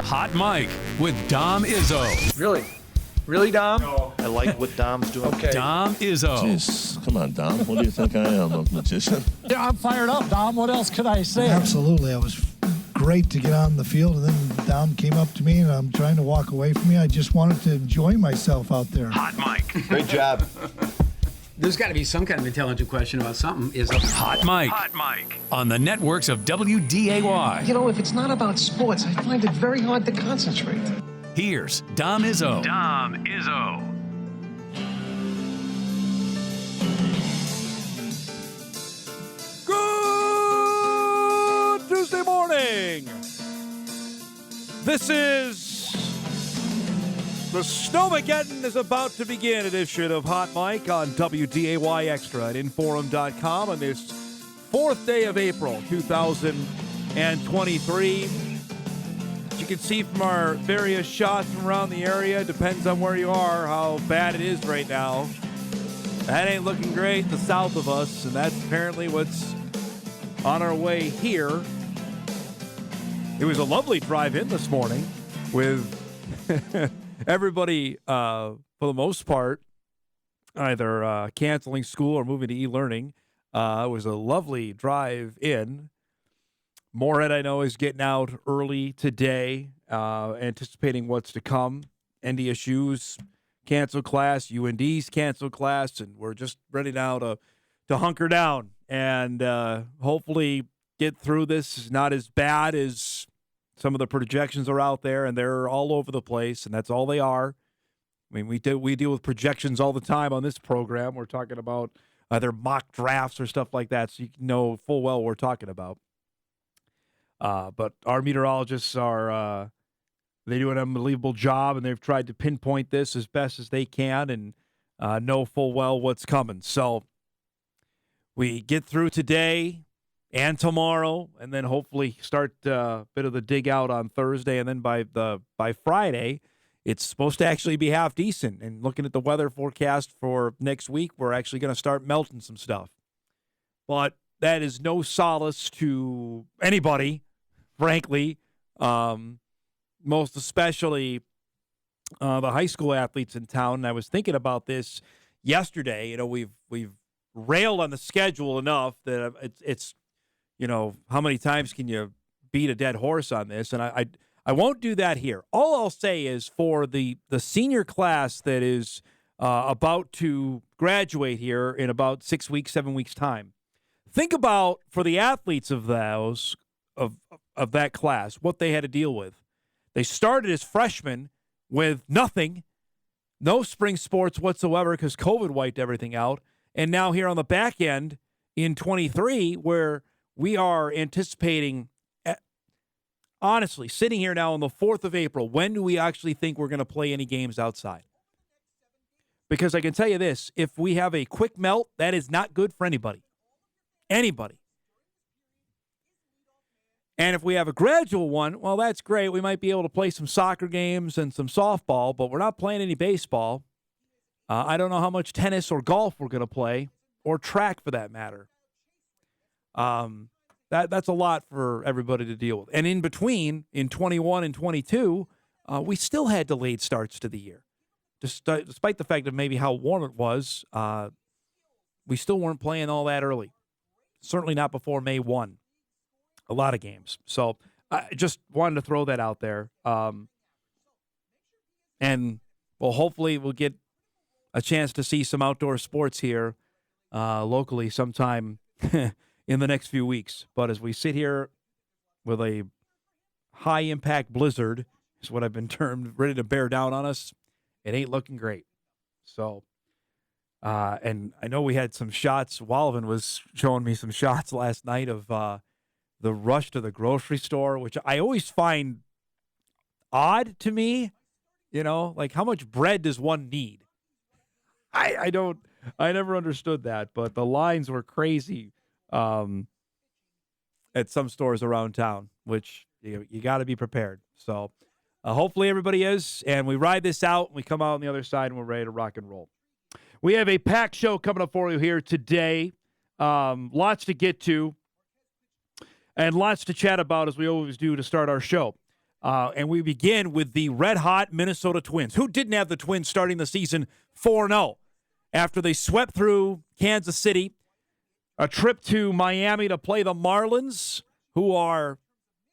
Hot Mike with Dom Izzo. Really? Really, Dom? No. I like what Dom's doing. Okay. Dom Izzo. Jeez, come on, Dom. What do you think I am, a magician? Yeah, I'm fired up, Dom. What else could I say? Absolutely. It was great to get on the field, and then Dom came up to me, and I'm trying to walk away from me. I just wanted to enjoy myself out there. Hot Mike. Great job. There's got to be some kind of intelligent question about something. Hot Mike. Hot Mike. On the networks of WDAY. You know, if it's not about sports, I find it very hard to concentrate. Here's Dom Izzo. Dom Izzo. Good Tuesday morning. This is the Snowmageddon is about to begin edition of Hot Mike on WDAY Extra at Inforum.com on this 4th day of April, 2023. As you can see from our various shots from around the area, depends on where you are, how bad it is right now. That ain't looking great in the south of us, and that's apparently what's on our way here. It was a lovely drive-in this morning with everybody, for the most part, either canceling school or moving to e-learning. It was a lovely drive-in. Moorhead, I know, is getting out early today, anticipating what's to come. NDSU's canceled class, UND's canceled class, and we're just ready now to hunker down and hopefully get through this. It's not as bad as some of the projections are out there, and they're all over the place, and that's all they are. I mean, we deal with projections all the time on this program. We're talking about either mock drafts or stuff like that, so you know full well what we're talking about. But our meteorologists are they do an unbelievable job, and they've tried to pinpoint this as best as they can and know full well what's coming. So we get through today and tomorrow, and then hopefully start a bit of the dig out on Thursday, and then by Friday, it's supposed to actually be half decent. And looking at the weather forecast for next week, we're actually going to start melting some stuff. But that is no solace to anybody, frankly, most especially the high school athletes in town. And I was thinking about this yesterday. You know, we've railed on the schedule enough that it's you know, how many times can you beat a dead horse on this? And I won't do that here. All I'll say is for the senior class that is about to graduate here in about 6 weeks, 7 weeks' time, think about, for the athletes of those of that class, what they had to deal with. They started as freshmen with nothing, no spring sports whatsoever because COVID wiped everything out. And now here on the back end in 23, where we are anticipating, honestly, sitting here now on the 4th of April, when do we actually think we're going to play any games outside? Because I can tell you this, if we have a quick melt, that is not good for anybody. Anybody. And if we have a gradual one, well, that's great. We might be able to play some soccer games and some softball, but we're not playing any baseball. I don't know how much tennis or golf we're going to play, or track for that matter. That's a lot for everybody to deal with. And in between, in 21 and 22, we still had delayed starts to the year. Despite the fact of maybe how warm it was, we still weren't playing all that early. Certainly not before May 1. A lot of games. So I just wanted to throw that out there. And, well, hopefully we'll get a chance to see some outdoor sports here locally sometime in the next few weeks. But as we sit here with a high-impact blizzard, is what I've been termed, ready to bear down on us, it ain't looking great. So, and I know we had some shots. Walvin was showing me some shots last night of the rush to the grocery store, which I always find odd to me. You know, like how much bread does one need? I never understood that, but the lines were crazy at some stores around town, which you got to be prepared. So hopefully everybody is, and we ride this out, and we come out on the other side, and we're ready to rock and roll. We have a packed show coming up for you here today. Lots to get to and lots to chat about, as we always do to start our show. And we begin with the red-hot Minnesota Twins, who didn't have the Twins starting the season 4-0 after they swept through Kansas City, a trip to Miami to play the Marlins, who are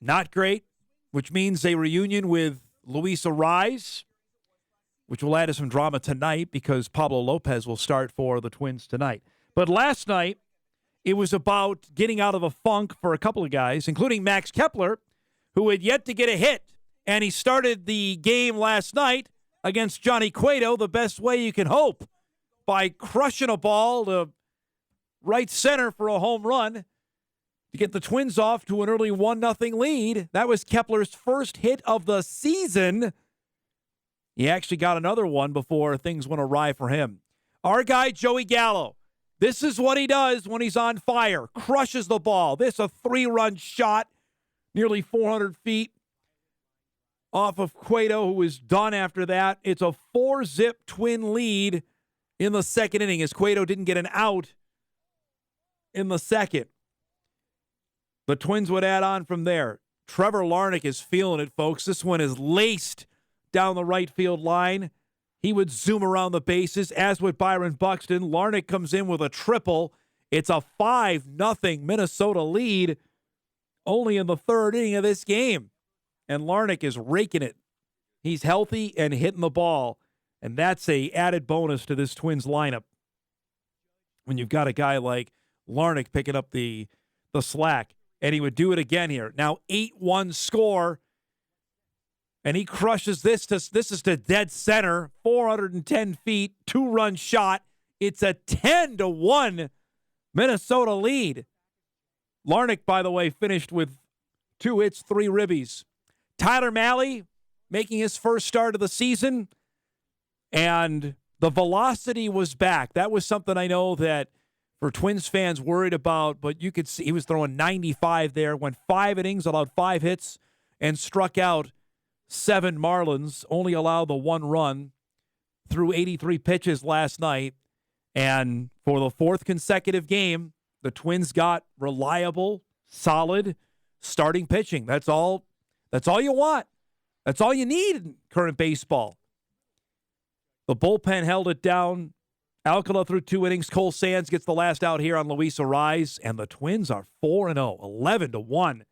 not great, which means a reunion with Luis Ariz, which will add to some drama tonight because Pablo Lopez will start for the Twins tonight. But last night, it was about getting out of a funk for a couple of guys, including Max Kepler, who had yet to get a hit. And he started the game last night against Johnny Cueto the best way you can hope, by crushing a ball to right center for a home run to get the Twins off to an early 1-0 lead. That was Kepler's first hit of the season. He actually got another one before things went awry for him. Our guy, Joey Gallo, this is what he does when he's on fire. Crushes the ball. This a 3-run shot, nearly 400 feet off of Cueto, who is done after that. It's a 4-zip Twin lead in the second inning, as Cueto didn't get an out in the second. The Twins would add on from there. Trevor Larnach is feeling it, folks. This one is laced down the right field line. He would zoom around the bases, as would Byron Buxton. Larnach comes in with a triple. It's a 5-0 Minnesota lead only in the third inning of this game. And Larnach is raking it. He's healthy and hitting the ball. And that's a added bonus to this Twins lineup when you've got a guy like Larnach picking up the slack. And he would do it again here. Now 8-1 score. And he crushes this. This is to dead center, 410 feet, 2-run shot. It's a 10-1 Minnesota lead. Larnach, by the way, finished with 2 hits, 3 ribbies. Tyler Mahle making his first start of the season. And the velocity was back. That was something I know that for Twins fans worried about, but you could see he was throwing 95 there, went 5 innings, allowed 5 hits, and struck out 7 Marlins, only allowed the 1 run through 83 pitches last night. And for the 4th consecutive game, the Twins got reliable, solid starting pitching. That's all you want. That's all you need in current baseball. The bullpen held it down. Alcala threw 2 innings. Cole Sands gets the last out here on Luis Ariz. And the Twins are 4-0, 11-1.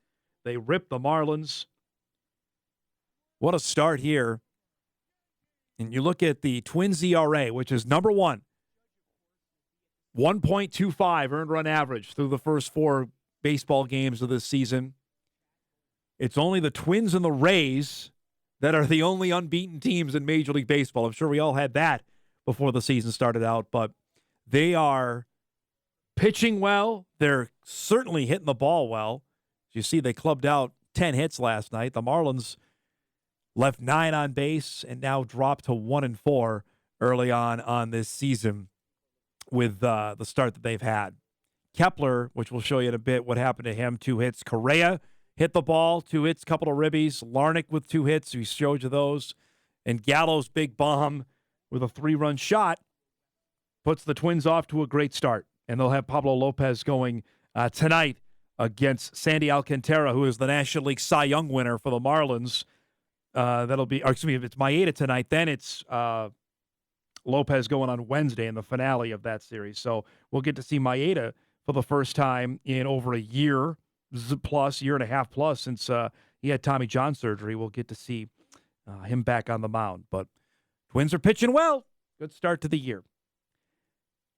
They ripped the Marlins. What a start here. And you look at the Twins ERA, which is number 1. 1.25 earned run average through the first 4 baseball games of this season. It's only the Twins and the Rays that are the only unbeaten teams in Major League Baseball. I'm sure we all had that before the season started out, but they are pitching well. They're certainly hitting the ball well. As you see, they clubbed out 10 hits last night. The Marlins left 9 on base and now dropped to 1-4 early on this season with the start that they've had. Kepler, which we'll show you in a bit what happened to him, 2 hits. Correa hit the ball, 2 hits, couple of ribbies. Larnach with 2 hits. We showed you those. And Gallo's big bomb with a 3-run shot puts the Twins off to a great start. And they'll have Pablo Lopez going tonight against Sandy Alcantara, who is the National League Cy Young winner for the Marlins. If it's Maeda tonight, then it's Lopez going on Wednesday in the finale of that series. So we'll get to see Maeda for the first time in over a year and a half plus since he had Tommy John surgery. We'll get to see him back on the mound. But Twins are pitching well. Good start to the year.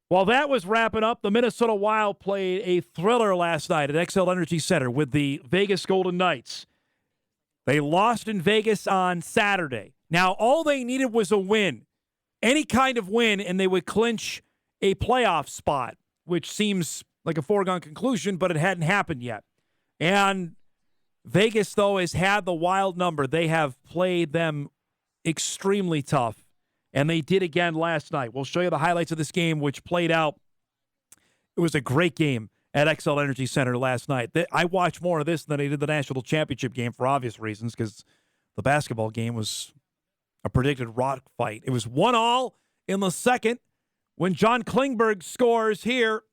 While that was wrapping up, the Minnesota Wild played a thriller last night at XL Energy Center with the Vegas Golden Knights. They lost in Vegas on Saturday. Now, all they needed was a win. Any kind of win, and they would clinch a playoff spot, which seems like a foregone conclusion, but it hadn't happened yet. And Vegas, though, has had the Wild number. They have played them extremely tough, and they did again last night. We'll show you the highlights of this game, which played out. It was a great game at XL Energy Center last night. I watched more of this than I did the national championship game for obvious reasons, because the basketball game was a predicted rock fight. It was 1-1 in the second when John Klingberg scores here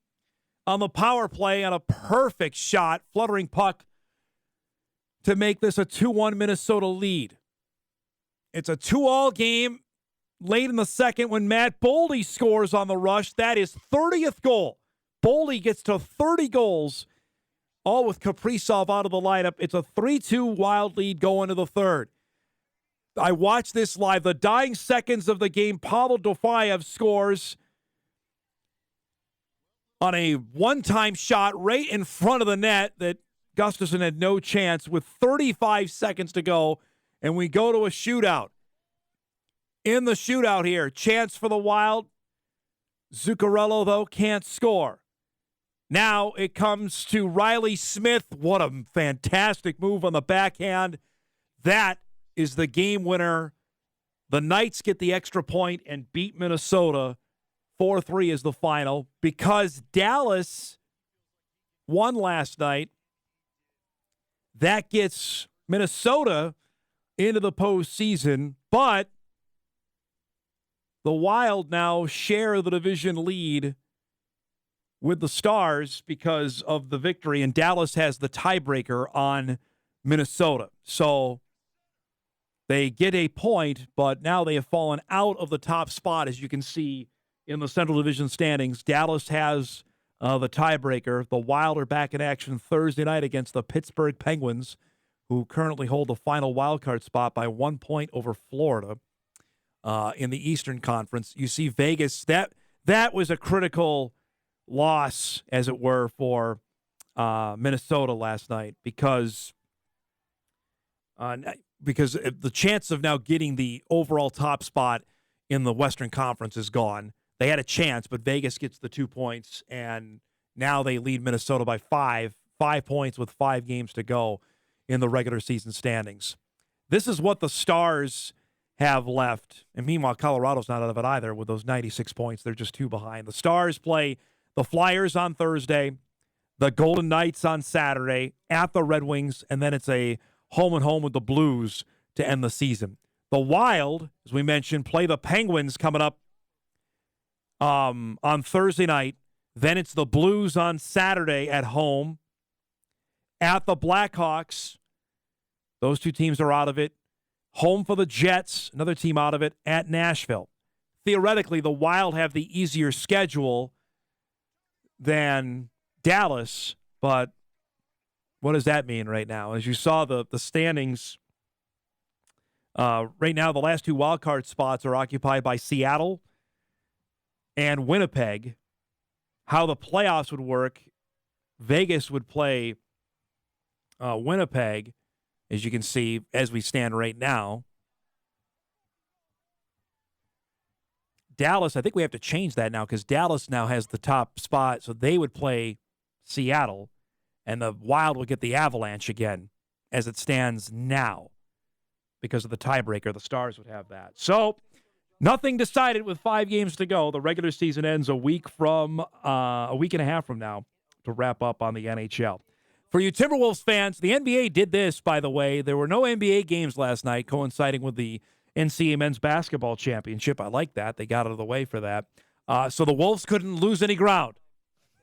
on the power play on a perfect shot, fluttering puck to make this a 2-1 Minnesota lead. It's a 2-all game late in the second when Matt Boldy scores on the rush. That is 30th goal. Boldy gets to 30 goals, all with Kaprizov out of the lineup. It's a 3-2 Wild lead going to the third. I watched this live. The dying seconds of the game, Pavel Dofayev scores on a one-time shot right in front of the net that Gustafsson had no chance with 35 seconds to go, and we go to a shootout. In the shootout here, chance for the Wild. Zuccarello, though, can't score. Now it comes to Riley Smith. What a fantastic move on the backhand. That is the game winner. The Knights get the extra point and beat Minnesota. 4-3 is the final. Because Dallas won last night, that gets Minnesota into the postseason. But the Wild now share the division lead with the Stars because of the victory, and Dallas has the tiebreaker on Minnesota. So they get a point, but now they have fallen out of the top spot, as you can see in the Central Division standings. Dallas has the tiebreaker. The Wild are back in action Thursday night against the Pittsburgh Penguins, who currently hold the final wildcard spot by 1 point over Florida in the Eastern Conference. You see Vegas, that was a critical loss, as it were, for Minnesota last night because the chance of now getting the overall top spot in the Western Conference is gone. They had a chance, but Vegas gets the 2 points, and now they lead Minnesota by 5 points with 5 games to go in the regular season standings. This is what the Stars have left, and meanwhile, Colorado's not out of it either with those 96 points. They're just 2 behind. The Stars play the Flyers on Thursday, the Golden Knights on Saturday, at the Red Wings, and then it's a home-and-home with the Blues to end the season. The Wild, as we mentioned, play the Penguins coming up on Thursday night. Then it's the Blues on Saturday at home. At the Blackhawks, those 2 teams are out of it. Home for the Jets, another team out of it, at Nashville. Theoretically, the Wild have the easier schedule than Dallas, but what does that mean right now? As you saw the standings, right now the last 2 wildcard spots are occupied by Seattle and Winnipeg. How the playoffs would work, Vegas would play Winnipeg, as you can see, as we stand right now. Dallas, I think we have to change that now because Dallas now has the top spot, so they would play Seattle, and the Wild would get the Avalanche again as it stands now because of the tiebreaker. The Stars would have that. So nothing decided with 5 games to go. The regular season ends a week and a half from now to wrap up on the NHL. For you Timberwolves fans, the NBA did this, by the way. There were no NBA games last night coinciding with the NCAA Men's Basketball Championship. I like that. They got out of the way for that. So the Wolves couldn't lose any ground.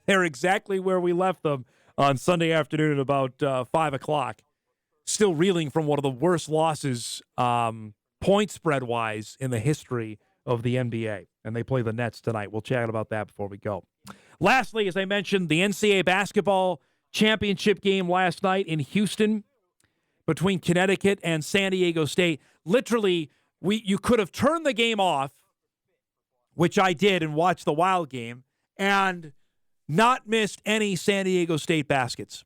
They're exactly where we left them on Sunday afternoon at about 5 o'clock. Still reeling from one of the worst losses, point spread-wise, in the history of the NBA. And they play the Nets tonight. We'll chat about that before we go. Lastly, as I mentioned, the NCAA Basketball Championship game last night in Houston between Connecticut and San Diego State. Literally, you could have turned the game off, which I did, and watched the Wild game, and not missed any San Diego State baskets.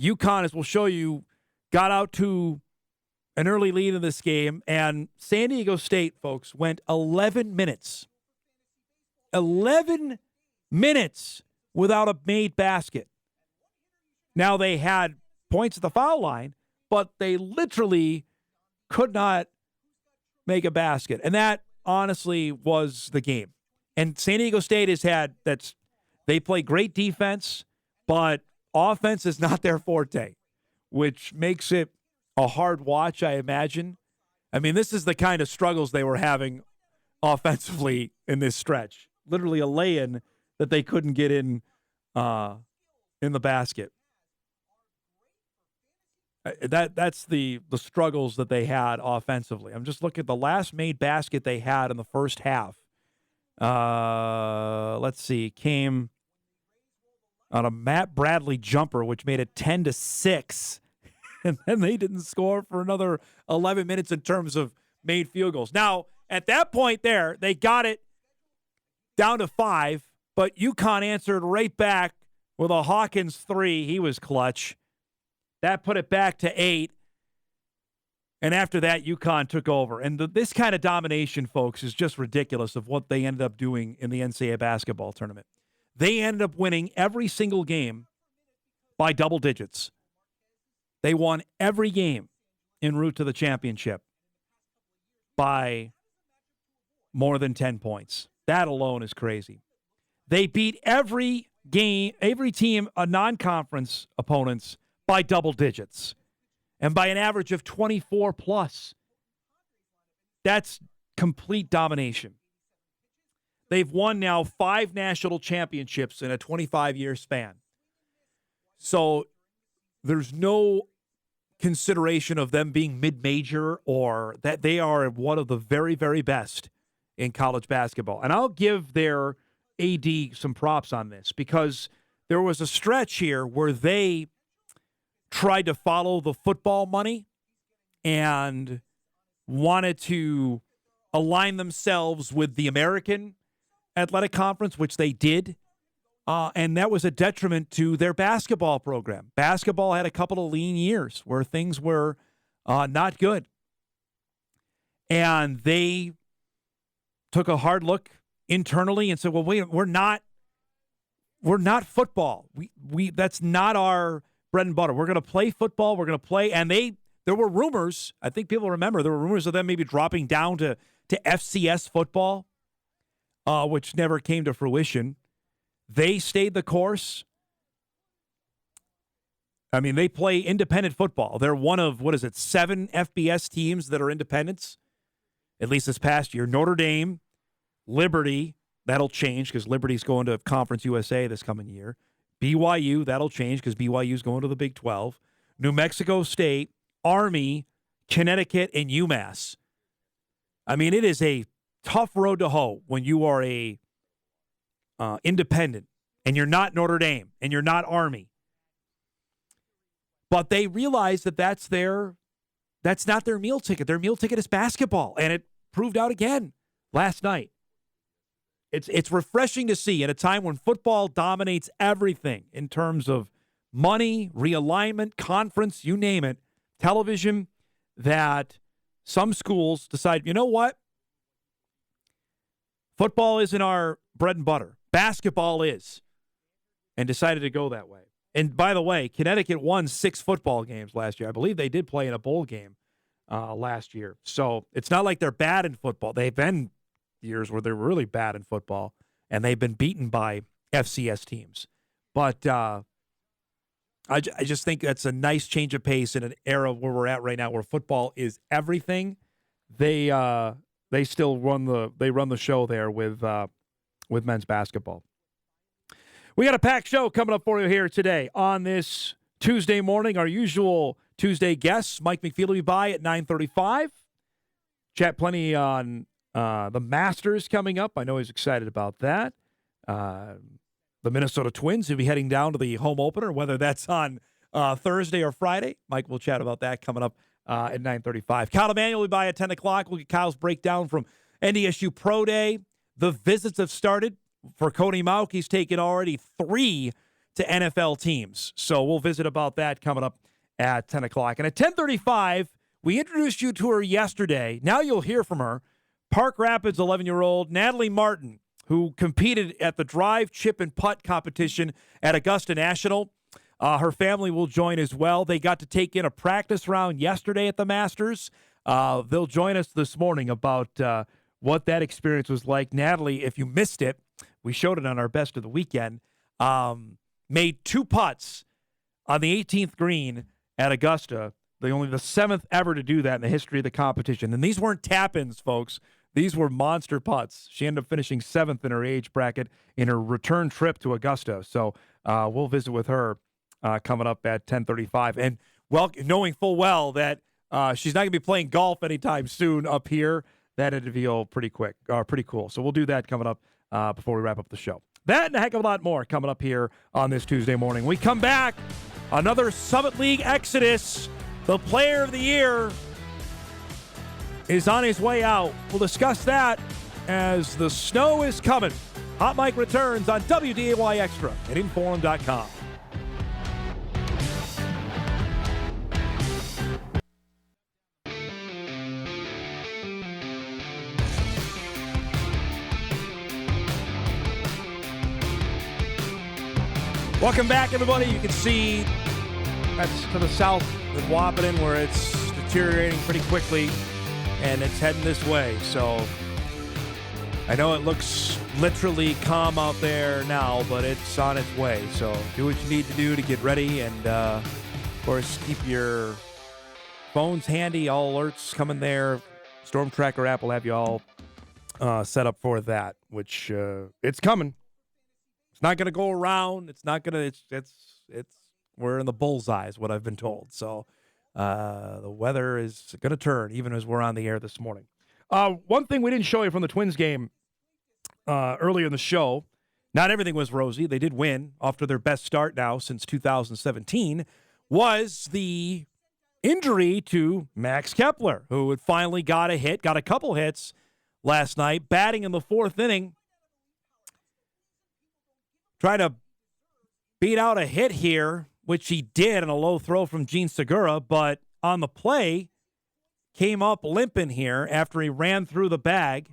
UConn, as we'll show you, got out to an early lead in this game, and San Diego State, folks, went 11 minutes. 11 minutes without a made basket. Now, they had points at the foul line, but they literally could not make a basket. And that, honestly, was the game. And San Diego State they play great defense, but offense is not their forte, which makes it a hard watch, I imagine. I mean, this is the kind of struggles they were having offensively in this stretch. Literally a lay-in that they couldn't get in the basket. That's the struggles that they had offensively. I'm just looking at the last made basket they had in the first half. Let's see, came on a Matt Bradley jumper, which made it 10-6, and then they didn't score for another 11 minutes in terms of made field goals. Now, at that point there, they got it down to 5, but UConn answered right back with a Hawkins 3. He was clutch. That put it back to 8. And after that, UConn took over. And this kind of domination, folks, is just ridiculous of what they ended up doing in the NCAA basketball tournament. They ended up winning every single game by double digits. They won every game en route to the championship by more than 10 points. That alone is crazy. They beat every team, non-conference opponents, by double digits and by an average of 24 plus. That's complete domination. They've won now 5 national championships in a 25-year span. So there's no consideration of them being mid-major or that they are one of the very, very best in college basketball. And I'll give their AD some props on this because there was a stretch here where they tried to follow the football money and wanted to align themselves with the American Athletic Conference, which they did, and that was a detriment to their basketball program. Basketball had a couple of lean years where things were not good, and they took a hard look internally and said, well, wait, we're not football. We that's not our bread and butter. We're going to play football. We're going to play. And there were rumors. I think people remember there were rumors of them maybe dropping down to FCS football, which never came to fruition. They stayed the course. I mean, they play independent football. They're one of, 7 FBS teams that are independents, at least this past year. Notre Dame, Liberty, that'll change because Liberty's going to Conference USA this coming year. BYU, that'll change because BYU's going to the Big 12. New Mexico State, Army, Connecticut, and UMass. I mean, it is a tough road to hoe when you are a independent and you're not Notre Dame and you're not Army. But they realize that that's not their meal ticket. Their meal ticket is basketball, and it proved out again last night. It's refreshing to see at a time when football dominates everything in terms of money, realignment, conference, you name it, television, that some schools decide, you know what? Football isn't our bread and butter. Basketball is. And decided to go that way. And by the way, Connecticut won 6 football games last year. I believe they did play in a bowl game last year. So it's not like they're bad in football. They've been years where they're really bad in football, and they've been beaten by FCS teams. But I just think that's a nice change of pace in an era where we're at right now, where football is everything. They still run the show there with men's basketball. We got a packed show coming up for you here today on this Tuesday morning. Our usual Tuesday guests, Mike McFeely, will be by at 9:35. Chat plenty on the Masters coming up. I know he's excited about that. The Minnesota Twins will be heading down to the home opener, whether that's on Thursday or Friday. Mike will chat about that coming up at 9:35. Kyle Emanuel will be by at 10 o'clock. We'll get Kyle's breakdown from NDSU Pro Day. The visits have started. For Cody Mauk, he's taken already 3 to NFL teams. So we'll visit about that coming up at 10 o'clock. And at 10:35, we introduced you to her yesterday. Now you'll hear from her. Park Rapids 11-year-old Natalie Martin, who competed at the drive, chip, and putt competition at Augusta National. Her family will join as well. They got to take in a practice round yesterday at the Masters. They'll join us this morning about what that experience was like. Natalie, if you missed it, we showed it on our best of the weekend, made 2 putts on the 18th green at Augusta. They're only the 7th ever to do that in the history of the competition. And these weren't tap-ins, folks. These were monster putts. She ended up finishing 7th in her age bracket in her return trip to Augusta. So we'll visit with her coming up at 10:35. And knowing full well that she's not going to be playing golf anytime soon up here. That had to feel pretty cool. So we'll do that coming up before we wrap up the show. That and a heck of a lot more coming up here on this Tuesday morning. We come back, another Summit League exodus. The player of the year is on his way out. We'll discuss that as the snow is coming. Hot Mike returns on WDAY Extra at Inforum.com. Welcome back, everybody. You can see that's to the south in Wahpeton where it's deteriorating pretty quickly, and it's heading this way. So I know it looks literally calm out there now, but it's on its way. So do what you need to do to get ready, and of course, keep your phones handy. All alerts coming there. Storm Tracker app will have you all set up for that, which it's coming. It's not going to go around. It's not going to. It's. We're in the bullseye, is what I've been told. So the weather is going to turn, even as we're on the air this morning. One thing we didn't show you from the Twins game earlier in the show. Not everything was rosy. They did win after their best start now since 2017. Was the injury to Max Kepler, who had finally got a couple hits last night, batting in the fourth inning. Trying to beat out a hit here, which he did in a low throw from Gene Segura, but on the play, came up limping here after he ran through the bag.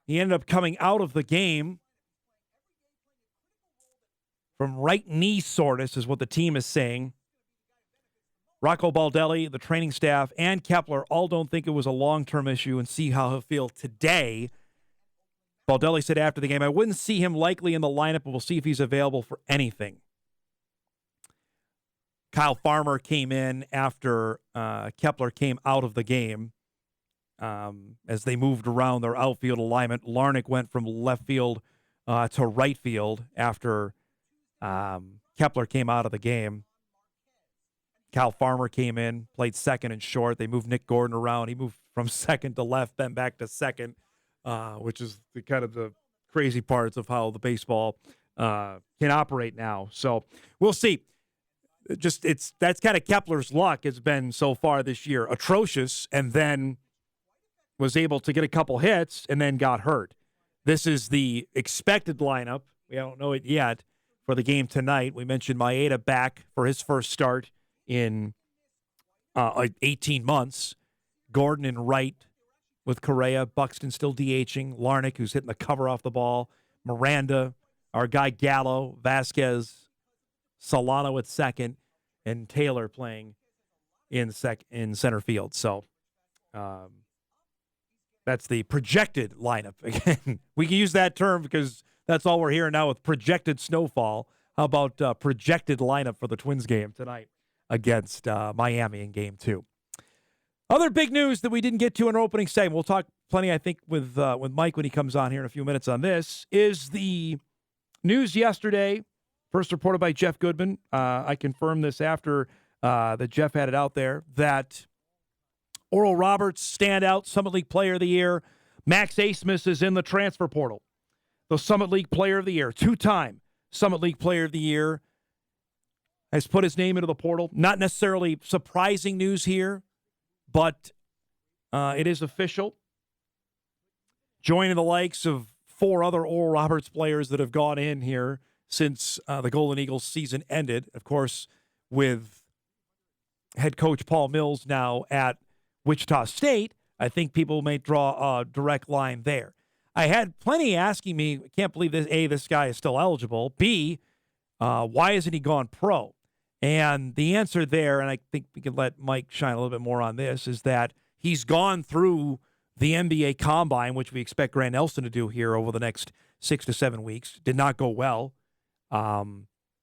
He ended up coming out of the game from right knee soreness, is what the team is saying. Rocco Baldelli, the training staff, and Kepler all don't think it was a long-term issue and see how he'll feel today. Baldelli said after the game, I wouldn't see him likely in the lineup, but we'll see if he's available for anything. Kyle Farmer came in after Kepler came out of the game as they moved around their outfield alignment. Larnach went from left field to right field after Kepler came out of the game. Kyle Farmer came in, played second and short. They moved Nick Gordon around. He moved from second to left, then back to second. Which is the kind of the crazy parts of how the baseball can operate now. So we'll see. That's kind of Kepler's luck. It's been so far this year atrocious, and then was able to get a couple hits and then got hurt. This is the expected lineup. We don't know it yet for the game tonight. We mentioned Maeda back for his first start in 18 months. Gordon in right with Correa, Buxton still DHing, Larnach, who's hitting the cover off the ball, Miranda, our guy Gallo, Vasquez, Solano at second, and Taylor playing in center field. So that's the projected lineup. Again, we can use that term because that's all we're hearing now with projected snowfall. How about projected lineup for the Twins game tonight against Miami in Game 2? Other big news that we didn't get to in our opening segment, we'll talk plenty, I think, with Mike when he comes on here in a few minutes on this, is the news yesterday, first reported by Jeff Goodman. I confirmed this after that Jeff had it out there, that Oral Roberts, standout Summit League Player of the Year. Max Asmus is in the transfer portal. The Summit League Player of the Year, two-time Summit League Player of the Year, has put his name into the portal. Not necessarily surprising news here, but it is official. Joining the likes of 4 other Oral Roberts players that have gone in here since the Golden Eagles season ended. Of course, with head coach Paul Mills now at Wichita State, I think people may draw a direct line there. I had plenty asking me, I can't believe this, A, this guy is still eligible, B, why hasn't he gone pro? And the answer there, and I think we can let Mike shine a little bit more on this, is that he's gone through the NBA Combine, which we expect Grant Nelson to do here over the next 6 to 7 weeks. Did not go well,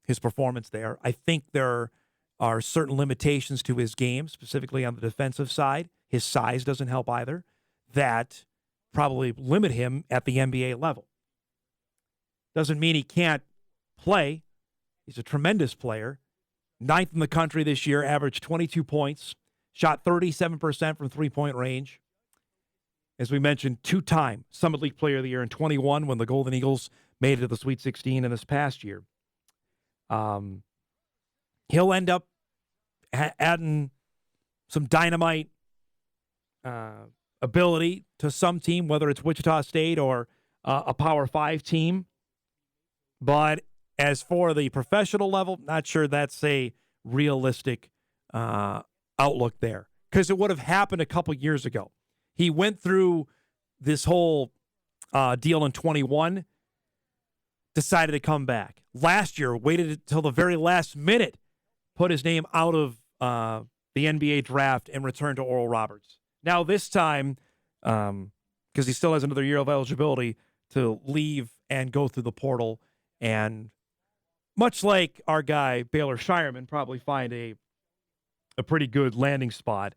his performance there. I think there are certain limitations to his game, specifically on the defensive side. His size doesn't help either, that probably limit him at the NBA level. Doesn't mean he can't play. He's a tremendous player. ninth in the country this year, averaged 22 points, shot 37% from three-point range. As we mentioned, two-time Summit League Player of the Year in 21 when the Golden Eagles made it to the Sweet 16 in this past year. He'll end up adding some dynamite ability to some team, whether it's Wichita State or a Power 5 team. But as for the professional level, not sure that's a realistic outlook there, because it would have happened a couple years ago. He went through this whole deal in 21, decided to come back. Last year, waited until the very last minute, put his name out of the NBA draft and returned to Oral Roberts. Now this time, because he still has another year of eligibility to leave and go through the portal, and much like our guy Baylor Shireman, probably find a pretty good landing spot.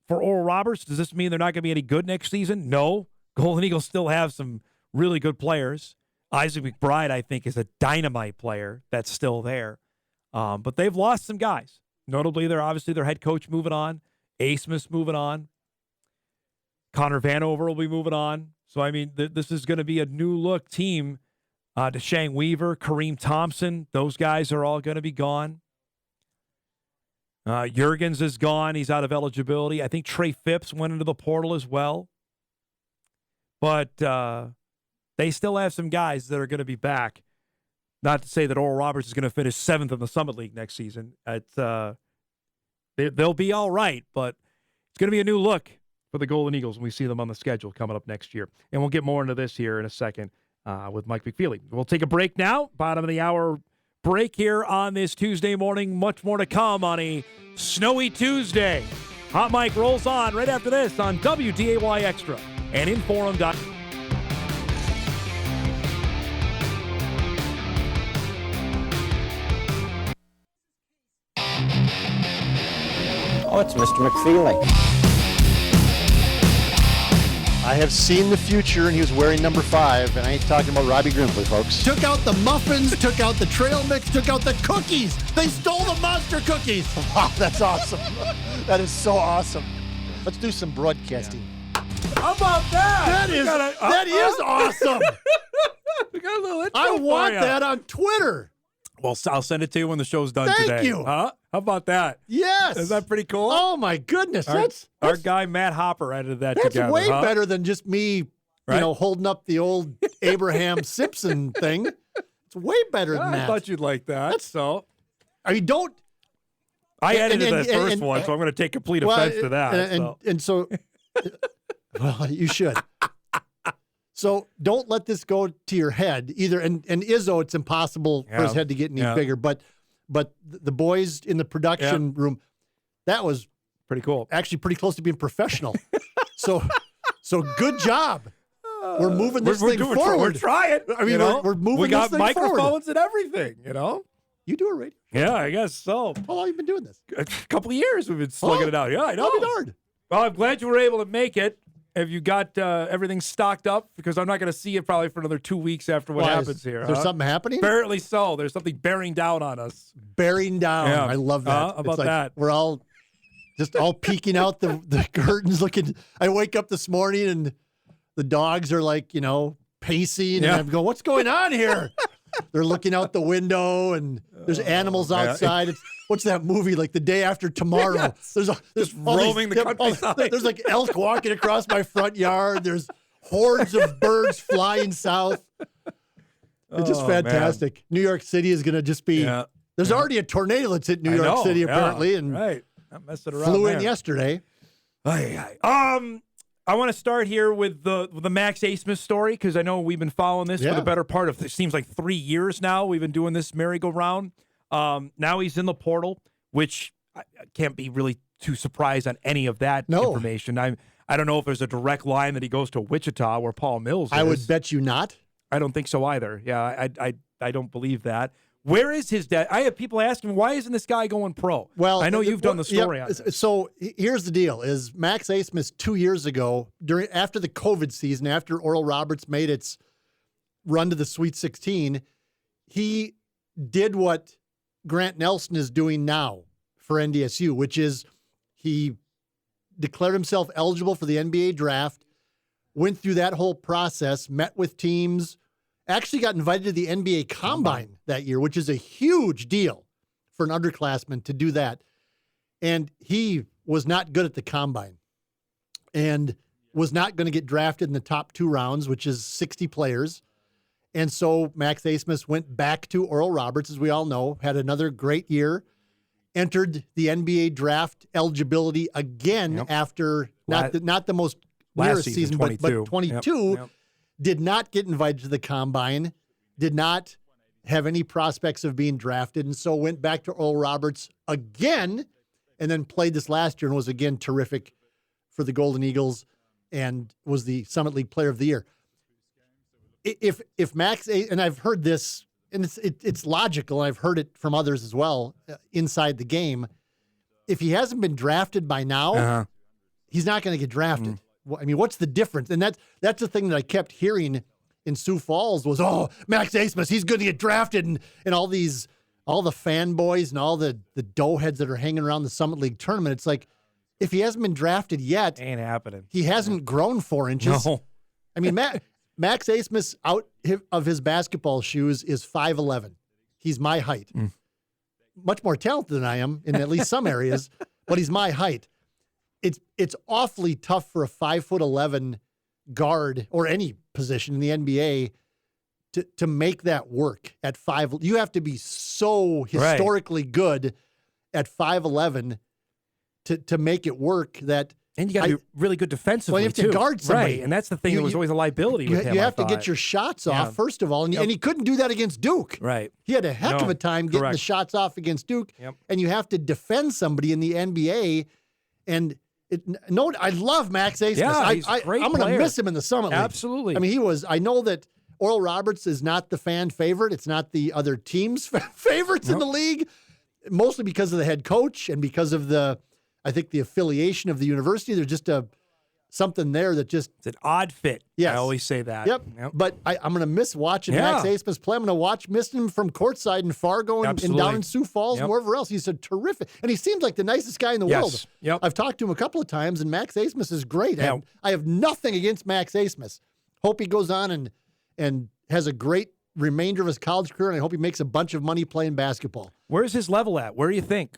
For Oral Roberts, does this mean they're not going to be any good next season? No. Golden Eagles still have some really good players. Isaac McBride, I think, is a dynamite player that's still there. But they've lost some guys. Notably, their head coach moving on. A. Smith's moving on. Connor Vanover will be moving on. So, I mean, this is going to be a new-look team. DeShang Weaver, Kareem Thompson, those guys are all going to be gone. Juergens is gone. He's out of eligibility. I think Trey Phipps went into the portal as well. But they still have some guys that are going to be back. Not to say that Oral Roberts is going to finish 7th in the Summit League next season. They'll be all right, but it's going to be a new look for the Golden Eagles when we see them on the schedule coming up next year. And we'll get more into this here in a second with Mike McFeely. We'll take a break now. Bottom of the hour break here on this Tuesday morning. Much more to come on a snowy Tuesday. Hot Mike rolls on right after this on WDAY Extra and Inforum.com. Oh, it's Mr. McFeely. I have seen the future, and he was wearing number 5, and I ain't talking about Robbie Grimsley, folks. Took out the muffins, took out the trail mix, took out the cookies. They stole the monster cookies. Wow, that's awesome. That is so awesome. Let's do some broadcasting. How about that? That is awesome. I want that on Twitter. Well, I'll send it to you when the show's done Thank today. you. Huh? How about that? Yes. Is that pretty cool? Oh, my goodness. Our guy Matt Hopper edited that That's together. way better than just me, Right? holding up the old Abraham Simpson thing. It's way better than that. I thought you'd like that. I mean, don't. I edited that first one, so I'm going to take complete offense to that. And so, well, you should. So don't let this go to your head either. And Izzo, it's impossible for his head to get any bigger. But the boys in the production room, that was pretty cool. Actually, pretty close to being professional. so good job. We're moving this thing forward. We're trying. I mean, we're moving this thing forward. We got microphones and everything. You do a radio? Yeah, I guess so. How long have you been doing this? A couple of years we've been slugging it out. Yeah, I know. I'll be darned. Well, I'm glad you were able to make it. Have you got everything stocked up? Because I'm not going to see it probably for another 2 weeks after what happens here. Is there something happening? Apparently so. There's something bearing down on us. Bearing down. Yeah. I love that. How about that? We're all just peeking out the curtains looking. I wake up this morning and the dogs are pacing. And I'm going, what's going on here? They're looking out the window and there's animals outside. What's that movie? Like The Day After Tomorrow. Yes. There's just roaming the countryside. There's like elk walking across my front yard. There's hordes of birds flying south. It's just fantastic. Man. New York City is going to just be. Yeah. There's already a tornado that's hit New York City apparently, and not messing around. Flew in yesterday. I want to start here with the Max Asmus story because I know we've been following this for the better part of, it seems like 3 years now. We've been doing this merry-go-round. Now he's in the portal, which I can't be really too surprised on any of that information. I don't know if there's a direct line that he goes to Wichita where Paul Mills is. I would bet you not. I don't think so either. Yeah, I don't believe that. Where is his dad? I have people asking, why isn't this guy going pro? Well, I know you've done the story on this. So here's the deal: is Max Asmus 2 years ago, after the COVID season, after Oral Roberts made its run to the Sweet 16, he did what Grant Nelson is doing now for NDSU, which is he declared himself eligible for the NBA draft, went through that whole process, met with teams, actually got invited to the NBA Combine that year, which is a huge deal for an underclassman to do that. And he was not good at the Combine and was not going to get drafted in the top 2 rounds, which is 60 players. And so Max Asmus went back to Oral Roberts, as we all know, had another great year, entered the NBA draft eligibility again after not the most nearest season, but 22, did not get invited to the Combine, did not have any prospects of being drafted, and so went back to Oral Roberts again, and then played this last year and was again terrific for the Golden Eagles and was the Summit League Player of the Year. If Max, and I've heard this, and it's logical, and I've heard it from others as well inside the game, if he hasn't been drafted by now, he's not going to get drafted. I mean, what's the difference? And that's the thing that I kept hearing in Sioux Falls was, oh, Max Asmus, he's going to get drafted, and all the fanboys and all the doughheads that are hanging around the Summit League tournament. It's like, if he hasn't been drafted yet, ain't happening. He hasn't grown 4 inches. No. I mean, Max Asmus out of his basketball shoes is 5'11". He's my height. Much more talented than I am in at least some areas, but he's my height. It's awfully tough for a 5'11" guard or any position in the NBA to make that work at 5. You have to be so historically good at 5'11" to make it work. And you got to be really good defensively, you have to guard somebody. Right, and that's the thing that was always a liability with him. You have to get your shots off, first of all, and he couldn't do that against Duke. Right. He had a heck of a time getting the shots off against Duke, and you have to defend somebody in the NBA. And I love Max Asmus. Yeah, he's a great I'm going to player. miss him in the Summit League. Absolutely. I mean, I know that Oral Roberts is not the fan favorite. It's not the other team's favorites in the league, mostly because of the head coach and because of I think the affiliation of the university. There's just something there that just... It's an odd fit. Yes. I always say that. Yep. But I'm going to miss watching Max Asmus play. I'm going to miss him from courtside in Fargo and down in Sioux Falls and wherever else. He's a terrific... And he seems like the nicest guy in the world. Yep. I've talked to him a couple of times, and Max Asmus is great. I have nothing against Max Asmus. Hope he goes on and has a great remainder of his college career, and I hope he makes a bunch of money playing basketball. Where's his level at? Where do you think?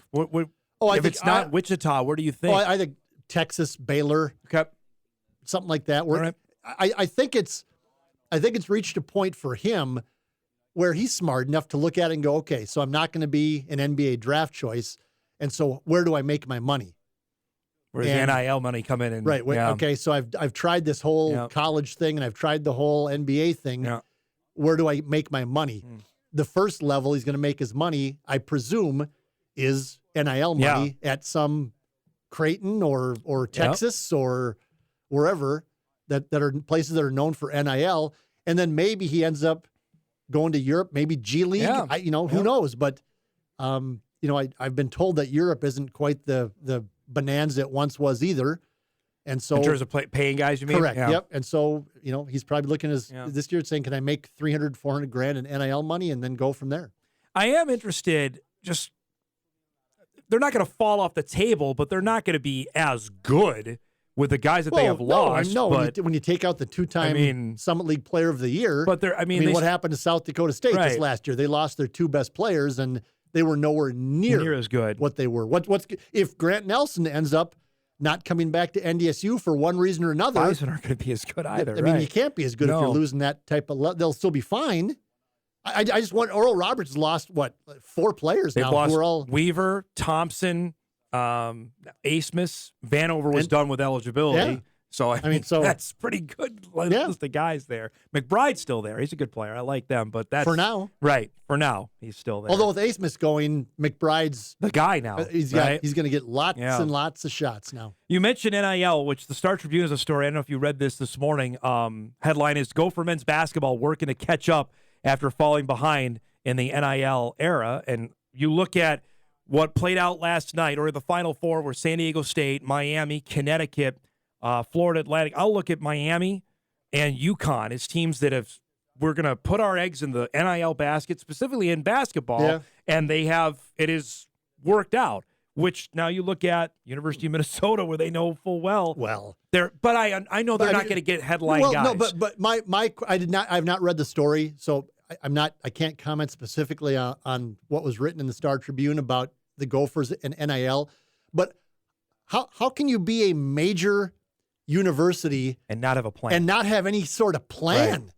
If it's not Wichita, where do you think? I think Texas, Baylor, something like that. Where I think it's reached a point for him where he's smart enough to look at it and go, okay, so I'm not going to be an NBA draft choice, and so where do I make my money? Where's the NIL money come in? And, okay, so I've tried this whole college thing, and I've tried the whole NBA thing. Yeah. Where do I make my money? The first level he's going to make his money, I presume, is NIL money at some Creighton or Texas or wherever that are places that are known for NIL. And then maybe he ends up going to Europe, maybe G League. Yeah. Who knows? But, I've been told that Europe isn't quite the bonanza it once was either. And so, in terms of paying guys, you mean? Correct. Yeah. Yep. And so, he's probably looking this year saying, can I make $300,000, $400,000 in NIL money and then go from there? I am interested. They're not going to fall off the table, but they're not going to be as good with the guys that they have lost. No, when you take out the 2-time Summit League Player of the Year, but what happened to South Dakota State this last year? They lost their 2 best players, and they were nowhere near as good what they were. What's if Grant Nelson ends up not coming back to NDSU for one reason or another? Bison aren't going to be as good either. I mean, you can't be as good if you're losing that type of. They'll still be fine. I just want Oral Roberts has lost 4 players now. Lost who are all Weaver, Thompson, Asmus, Vanover was done with eligibility. Yeah. So that's pretty good list of guys there. McBride's still there. He's a good player. I like them, but that's for now. Right. For now, he's still there. Although with Asmus going, McBride's the guy now. He's going to get lots and lots of shots now. You mentioned NIL, which the Star Tribune is a story. I don't know if you read this morning. Headline is Gopher men's basketball working to catch up after falling behind in the NIL era. And you look at what played out last night, or the Final Four were San Diego State, Miami, Connecticut, Florida Atlantic. I'll look at Miami and UConn as teams that have we're going to put our eggs in the NIL basket, specifically in basketball, Yeah. and it is worked out. Which now you look at University of Minnesota, where they know full well. But I know they're not going to get headline guys. No, but I've not read the story, so I can't comment specifically on what was written in the Star Tribune about the Gophers and NIL. But how can you be a major university and not have a plan and not have any sort of plan? Right.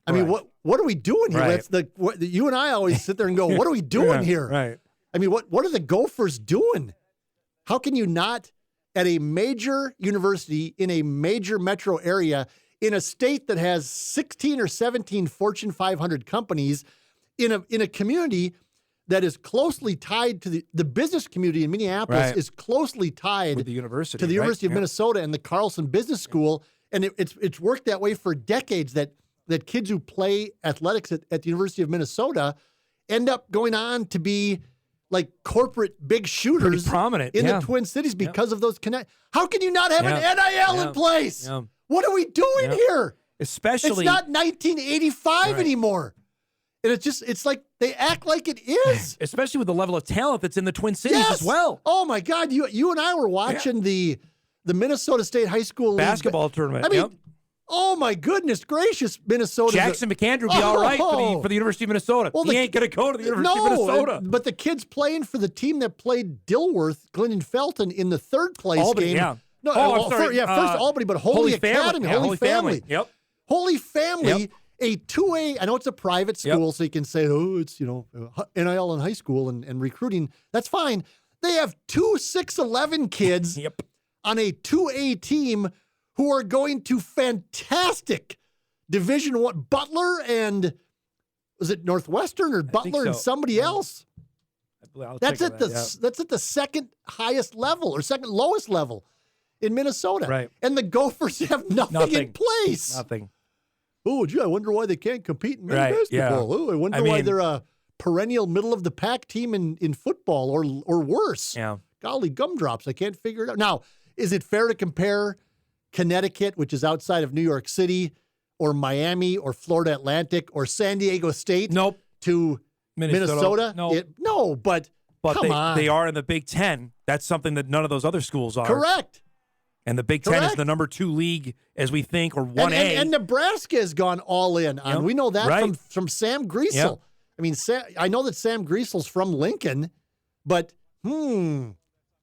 I mean, what are we doing here? Right. That's you and I always sit there and go, what are we doing here? Right. I mean, what are the Gophers doing? How can you not, at a major university in a major metro area in a state that has 16 or 17 Fortune 500 companies, in a community that is closely tied to the business community in Minneapolis, is closely tied with the university, to the University of Minnesota and the Carlson Business School, and it's worked that way for decades. That kids who play athletics at the University of Minnesota end up going on to be like corporate big shooters, pretty prominent in the Twin Cities because of those connect. How can you not have an NIL in place? Yeah. What are we doing here? Especially, it's not 1985 anymore. And it's like they act like it is. Especially with the level of talent that's in the Twin Cities as well. Oh my God. You and I were watching the Minnesota State High School basketball tournament. I mean, oh my goodness gracious, Minnesota. Jackson McAndrew would be all right for the University of Minnesota. Well, he ain't going to go to the University of Minnesota. But the kids playing for the team that played Dilworth, Glendon Felton, in the third place Albany, game. Yeah. No, I'm sorry. First Albany, but Holy Academy. Holy Family. Yep. Holy Family, a 2A. I know it's a private school, so you can say, oh, it's, NIL in high school and recruiting. That's fine. They have 2 6'11" kids on a 2A team who are going to fantastic Division I. Butler and, was it Northwestern or Butler and somebody else? That's at the second highest level or second lowest level in Minnesota. Right. And the Gophers have nothing in place. Nothing. Oh, gee, I wonder why they can't compete in basketball. Yeah. Oh, I wonder why they're a perennial middle of the pack team in football or worse. Yeah. Golly gumdrops. I can't figure it out. Now, is it fair to compare Connecticut, which is outside of New York City, or Miami, or Florida Atlantic, or San Diego State to Minnesota? No, but come on. They are in the Big Ten. That's something that none of those other schools are. Correct. And the Big Ten is the number 2 league, as we think, or 1A. And Nebraska has gone all in on. We know that from Sam Griesel. Yep. I mean, I know that Sam Griesel's from Lincoln, but I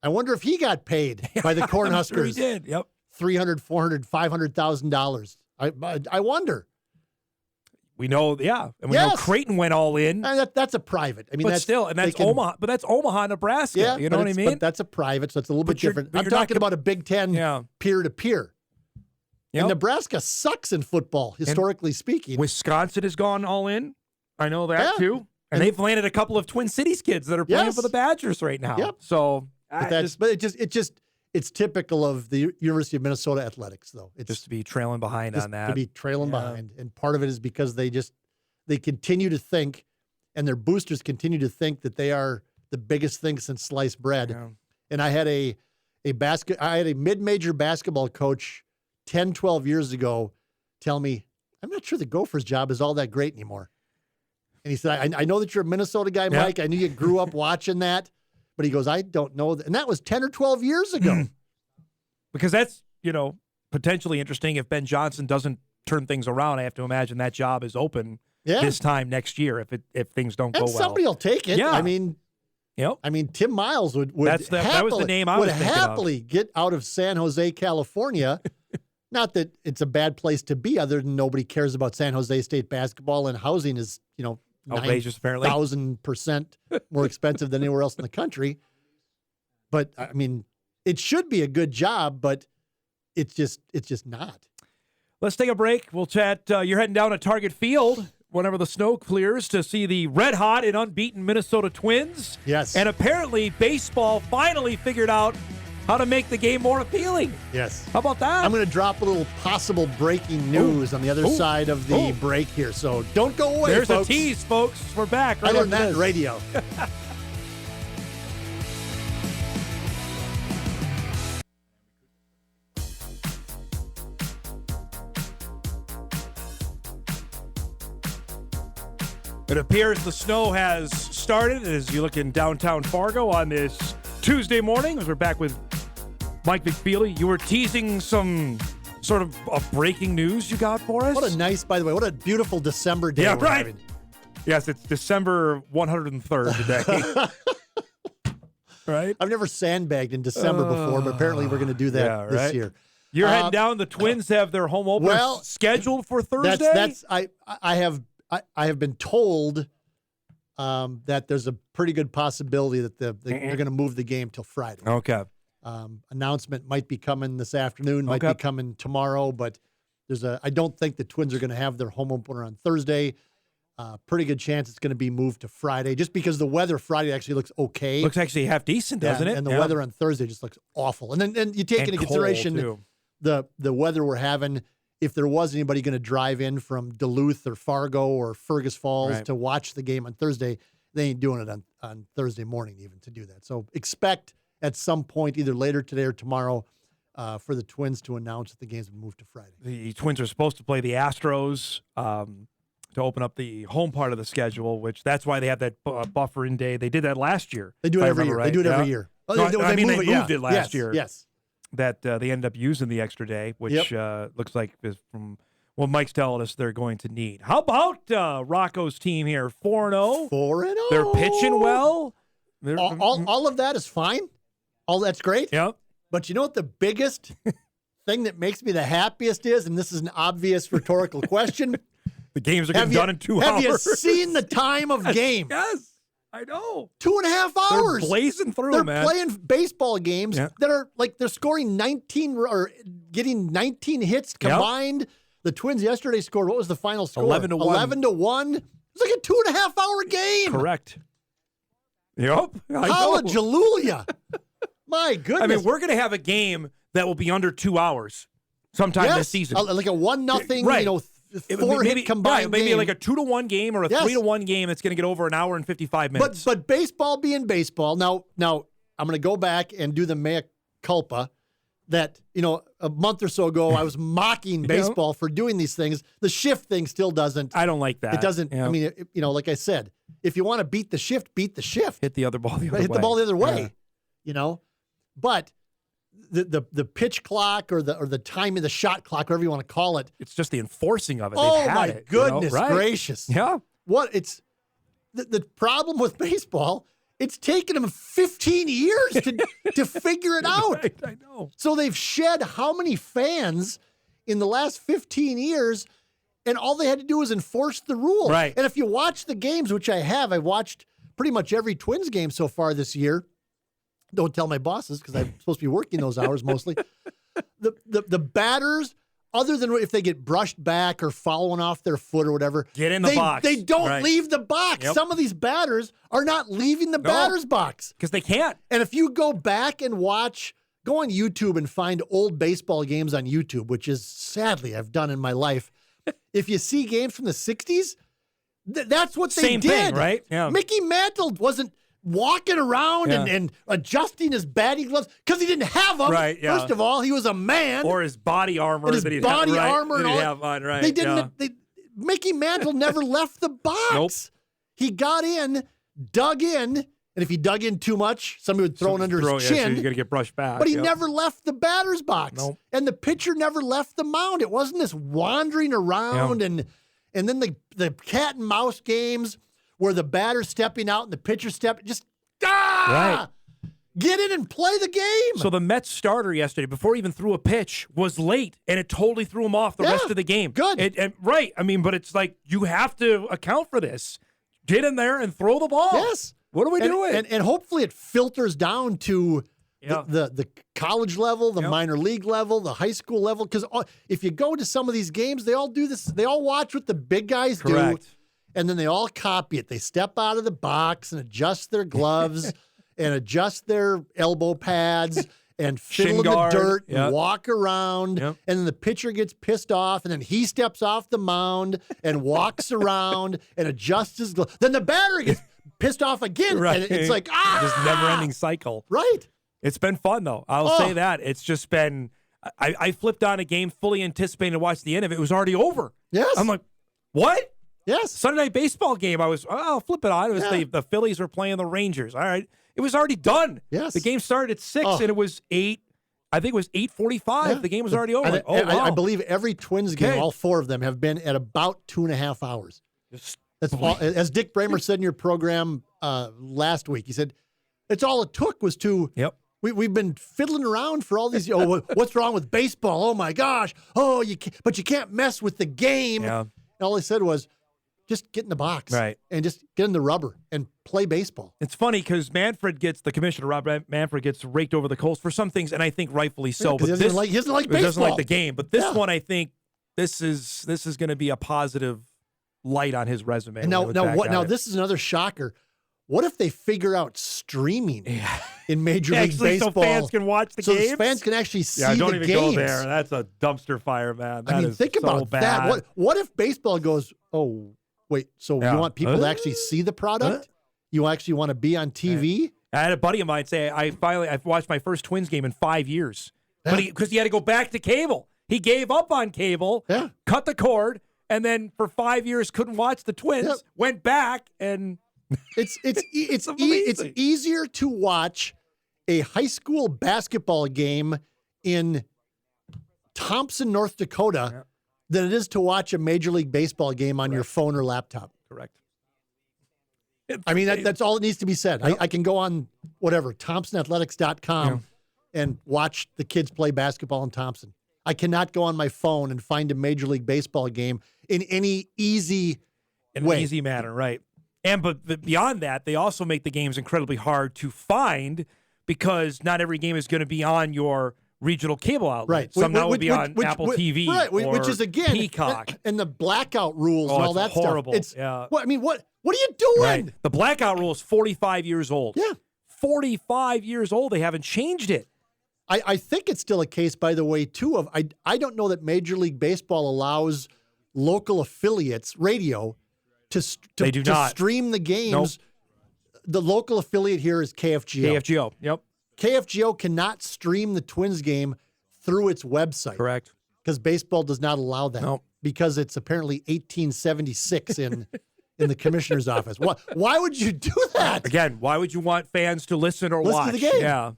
wonder if he got paid by the Cornhuskers. Sure he did. Yep. $300,000, $400,000, $500,000. I wonder. We know, and we know Creighton went all in. And that's a private. I mean, that's Omaha. But that's Omaha, Nebraska. Yeah, you know what I mean. But that's a private, so it's a little bit different. I'm talking about a Big Ten peer to peer. And Nebraska sucks in football, historically speaking. Wisconsin has gone all in. I know that too. And they've landed a couple of Twin Cities kids that are playing for the Badgers right now. Yep. So, it's typical of the University of Minnesota athletics, though. It's just to be trailing behind on that. To be trailing behind. And part of it is because they continue to think, and their boosters continue to think that they are the biggest thing since sliced bread. Yeah. And I had a mid-major basketball coach 10, 12 years ago tell me, I'm not sure the Gophers' job is all that great anymore. And he said, I know that you're a Minnesota guy, Mike. I knew you grew up watching that. But he goes, I don't know. And that was 10 or 12 years ago. Because that's, potentially interesting. If Ben Johnson doesn't turn things around, I have to imagine that job is open this time next year if things don't go well. Somebody will take it. Yeah. I mean, Tim Miles would that was the name I was thinking of. happily get out of San Jose, California. Not that it's a bad place to be, other than nobody cares about San Jose State basketball, and housing is, outrageous, apparently 1,000% more expensive than anywhere else in the country. But I mean, it should be a good job, but it's just not. Let's take a break. We'll chat. You're heading down to Target Field whenever the snow clears to see the red hot and unbeaten Minnesota Twins. Yes. And apparently baseball finally figured out how to make the game more appealing. Yes. How about that? I'm going to drop a little possible breaking news on the other side of the break here. So don't go away, There's folks. a tease, folks. We're back. Right I learned that in radio. It appears the snow has started as you look in downtown Fargo on this Tuesday morning. As we're back with Mike McFeely. You were teasing some sort of breaking news you got for us. What a nice, by the way, what a beautiful December day we're having. Yes, it's December 103rd today. Right? I've never sandbagged in December before, but apparently we're going to do that this year. You're heading down. The Twins have their home opener scheduled for Thursday. I have been told that there's a pretty good possibility that they're going to move the game till Friday. Okay. Announcement might be coming this afternoon, might be coming tomorrow, but I don't think the Twins are going to have their home opener on Thursday. Pretty good chance it's going to be moved to Friday, just because the weather Friday actually looks okay. Looks actually half decent, doesn't it? And the weather on Thursday just looks awful. And then you take into consideration the weather we're having. If there was anybody going to drive in from Duluth or Fargo or Fergus Falls to watch the game on Thursday, they ain't doing it on Thursday morning even to do that. So expect at some point, either later today or tomorrow, for the Twins to announce that the game's been moved to Friday. The Twins are supposed to play the Astros to open up the home part of the schedule, which that's why they have that buffer in day. They did that last year. They do it every year. Right. They do it every year. Oh, no, they moved it last year. Yes. That they ended up using the extra day, which looks like from what Mike's telling us they're going to need. How about Rocco's team here? 4-0. 4-0. They're pitching well. All of that is fine. All that's great. Yep. But you know what the biggest thing that makes me the happiest is, and this is an obvious rhetorical question. The games are getting done in 2 hours. Have you seen the time of game? Yes, I know. 2.5 hours. They're blazing through, They're man. playing baseball games that are like they're scoring 19 or getting 19 hits combined. Yep. The Twins yesterday scored, what was the final score? 11-1. 11-1. It's like a 2.5 hour game. Correct. Yep. Hallelujah. My goodness. I mean, we're going to have a game that will be under 2 hours sometime this season. Like a 1-0, right. Four-hit combined maybe game. like a 2-1 game or a 3-1 game that's going to get over an hour and 55 minutes. But baseball being baseball, now I'm going to go back and do the mea culpa that, a month or so ago I was mocking baseball for doing these things. The shift thing still doesn't. I don't like that. It doesn't. I mean, like I said, if you want to beat the shift, beat the shift. Hit the other ball the other way. Hit the ball the other way. But the pitch clock or the time of the shot clock, whatever you want to call it. It's just the enforcing of it. Oh my goodness gracious! Yeah. What it's the problem with baseball. It's taken them 15 years to figure it out. Right, I know. So they've shed how many fans in the last 15 years, and all they had to do was enforce the rule. Right. And if you watch the games, which I've watched pretty much every Twins game so far this year. Don't tell my bosses because I'm supposed to be working those hours mostly. The batters, other than if they get brushed back or following off their foot or whatever, get in the box. They don't leave the box. Yep. Some of these batters are not leaving the batter's box because they can't. And if you go back and go on YouTube and find old baseball games on YouTube, which is sadly I've done in my life. If you see games from the 60s, that's what they did. Same thing, right? Yeah. Mickey Mantle wasn't walking around and adjusting his batting gloves because he didn't have them. Right, yeah. First of all, he was a man. Or his body armor. And his body armor and all have on, right. They didn't. Mickey Mantle never left the box. Nope. He got in, dug in, and if he dug in too much, somebody would throw it under his chin. So you're going to get brushed back. But he never left the batter's box. Nope. And the pitcher never left the mound. It wasn't this wandering around and then the cat and mouse games where the batter's stepping out and the pitcher get in and play the game. So the Mets starter yesterday, before he even threw a pitch, was late, and it totally threw him off the rest of the game. Good. Right. I mean, but it's like you have to account for this. Get in there and throw the ball. Yes. What are we doing? And hopefully it filters down to the college level, the minor league level, the high school level. Because if you go to some of these games, they all do this. They all watch what the big guys do. And then they all copy it. They step out of the box and adjust their gloves and adjust their elbow pads and fiddle in the dirt and walk around. And then the pitcher gets pissed off and then he steps off the mound and walks around and adjusts his gloves. Then the batter gets pissed off again. Right. And it's like, this never-ending cycle. Right. It's been fun, though. I'll say that. It's just been I flipped on a game fully anticipating to watch the end of it. It was already over. Yes. I'm like, what? Yes. Sunday night baseball game. I'll flip it on. It was the Phillies were playing the Rangers. All right. It was already done. Yes. The game started at 6 and it was 8. I think it was 8:45. Yeah. The game was already over. I believe every Twins game, all 4 of them, have been at about 2.5 hours. That's all, as Dick Bramer said in your program last week. He said, it's all it took was to. Yep. We've been fiddling around for all these. What's wrong with baseball? Oh my gosh! Oh, but you can't mess with the game. Yeah. And all they said was, just get in the box, right, and just get in the rubber and play baseball. It's funny because the commissioner, Rob Manfred, gets raked over the coals for some things, and I think rightfully so. Yeah, but he doesn't like baseball. He doesn't like the game. But this one, I think this is going to be a positive light on his resume. And now this is another shocker. What if they figure out streaming in Major League Baseball so fans can watch the games? So fans can actually see the games? Don't even go there. That's a dumpster fire, man. Think about that. What if baseball goes, oh, wait, so you want people to actually see the product? You actually want to be on TV? I had a buddy of mine say, I've watched my first Twins game in 5 years. But because he had to go back to cable. He gave up on cable, cut the cord, and then for 5 years couldn't watch the Twins, went back, and... It's easier to watch a high school basketball game in Thompson, North Dakota, than it is to watch a Major League Baseball game on your phone or laptop. Correct. I mean, that's all it needs to be said. I can go on ThompsonAthletics.com and watch the kids play basketball in Thompson. I cannot go on my phone and find a Major League Baseball game in any easy way. An easy manner, right. But beyond that, they also make the games incredibly hard to find because not every game is going to be on your regional cable outlet. Right. Some now will be on Apple TV or which is, again, Peacock. And the blackout rules and all that horrible. Stuff. What are you doing? Right. The blackout rule is 45 years old. Yeah. 45 years old. They haven't changed it. I think it's still a case, by the way, too, of I don't know that Major League Baseball allows local affiliates, radio, to stream the games. Nope. The local affiliate here is KFGO. KFGO, yep. KFGO cannot stream the Twins game through its website. Correct. Because baseball does not allow that. Nope. Because it's apparently 1876 in the commissioner's office. Why would you do that? Again, why would you want fans to listen or watch? To the game. Yeah.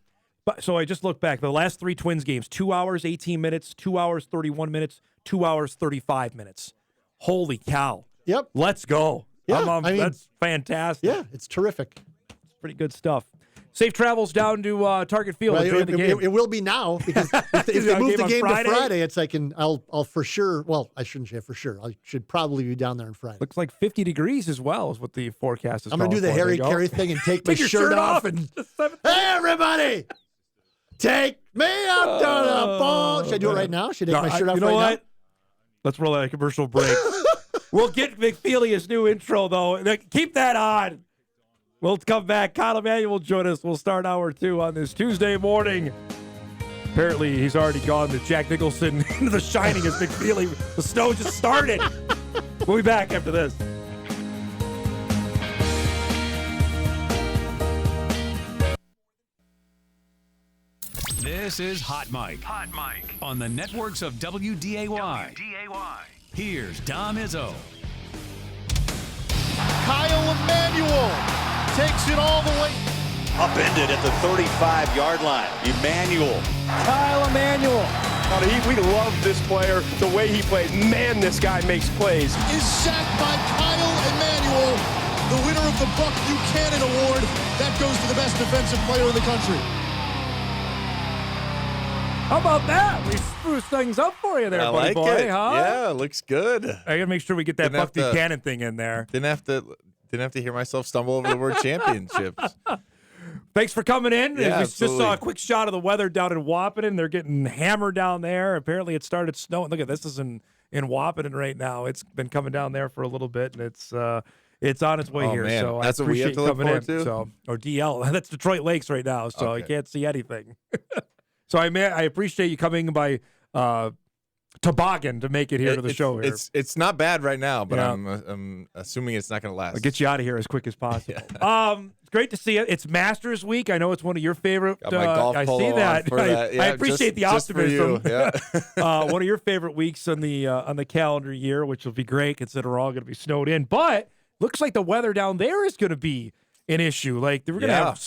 But so I just looked back. The last 3 Twins games, 2 hours, 18 minutes, 2 hours, 31 minutes, 2 hours, 35 minutes. Holy cow. Yep. Let's go. Yeah, that's fantastic. Yeah, it's terrific. It's pretty good stuff. Safe travels down to Target Field. Well, the game. It will be now because if they move the game to Friday, it's I'll for sure. Well, I shouldn't say for sure. I should probably be down there on Friday. Looks like 50 degrees as well is what the forecast is. I'm going to do the Harry Carey thing and take my shirt off and hey everybody, take me up to the ball. Should I do it right now? Should I take my shirt off now? Let's roll a commercial break. We'll get McFeely his new intro, though. Keep that on. We'll come back. Kyle Emanuel will join us. We'll start hour 2 on this Tuesday morning. Apparently, he's already gone to Jack Nicholson into The Shining as McFeely. The snow just started. We'll be back after this. This is Hot Mike. Hot Mike on the networks of WDAY. Here's Dom Izzo. Kyle Emanuel takes it all the way. Upended at the 35-yard line. Emanuel. Kyle Emanuel. We love this player, the way he plays. Man, this guy makes plays. Is sacked by Kyle Emanuel, the winner of the Buck Buchanan Award. That goes to the best defensive player in the country. How about that? We spruced things up for you there, I buddy like boy. it. Huh? Yeah, looks good. I gotta make sure we get that Buck Buchanan thing in there. Didn't have to hear myself stumble over the word championships. Thanks for coming in. Yeah, we just saw a quick shot of the weather down in Wahpeton. They're getting hammered down there. Apparently, it started snowing. Look at this. Is in Wahpeton right now. It's been coming down there for a little bit, and it's on its way here. Man. So that's I what we have appreciate to look coming forward in. to. So or DL. That's Detroit Lakes right now. So okay. you can't see anything. So I appreciate you coming by toboggan to make it here to the show here. It's not bad right now, but Yeah. I'm assuming it's not going to last. I'll get you out of here as quick as possible. It's great to see it. It's Masters week. I know it's one of your favorite. Got my golf I polo see that. on for that. Yeah, I appreciate the optimism. Just for you. Yeah. One of your favorite weeks on the calendar year, which will be great considering we're all going to be snowed in. But looks like the weather down there is going to be an issue. Like we're going to have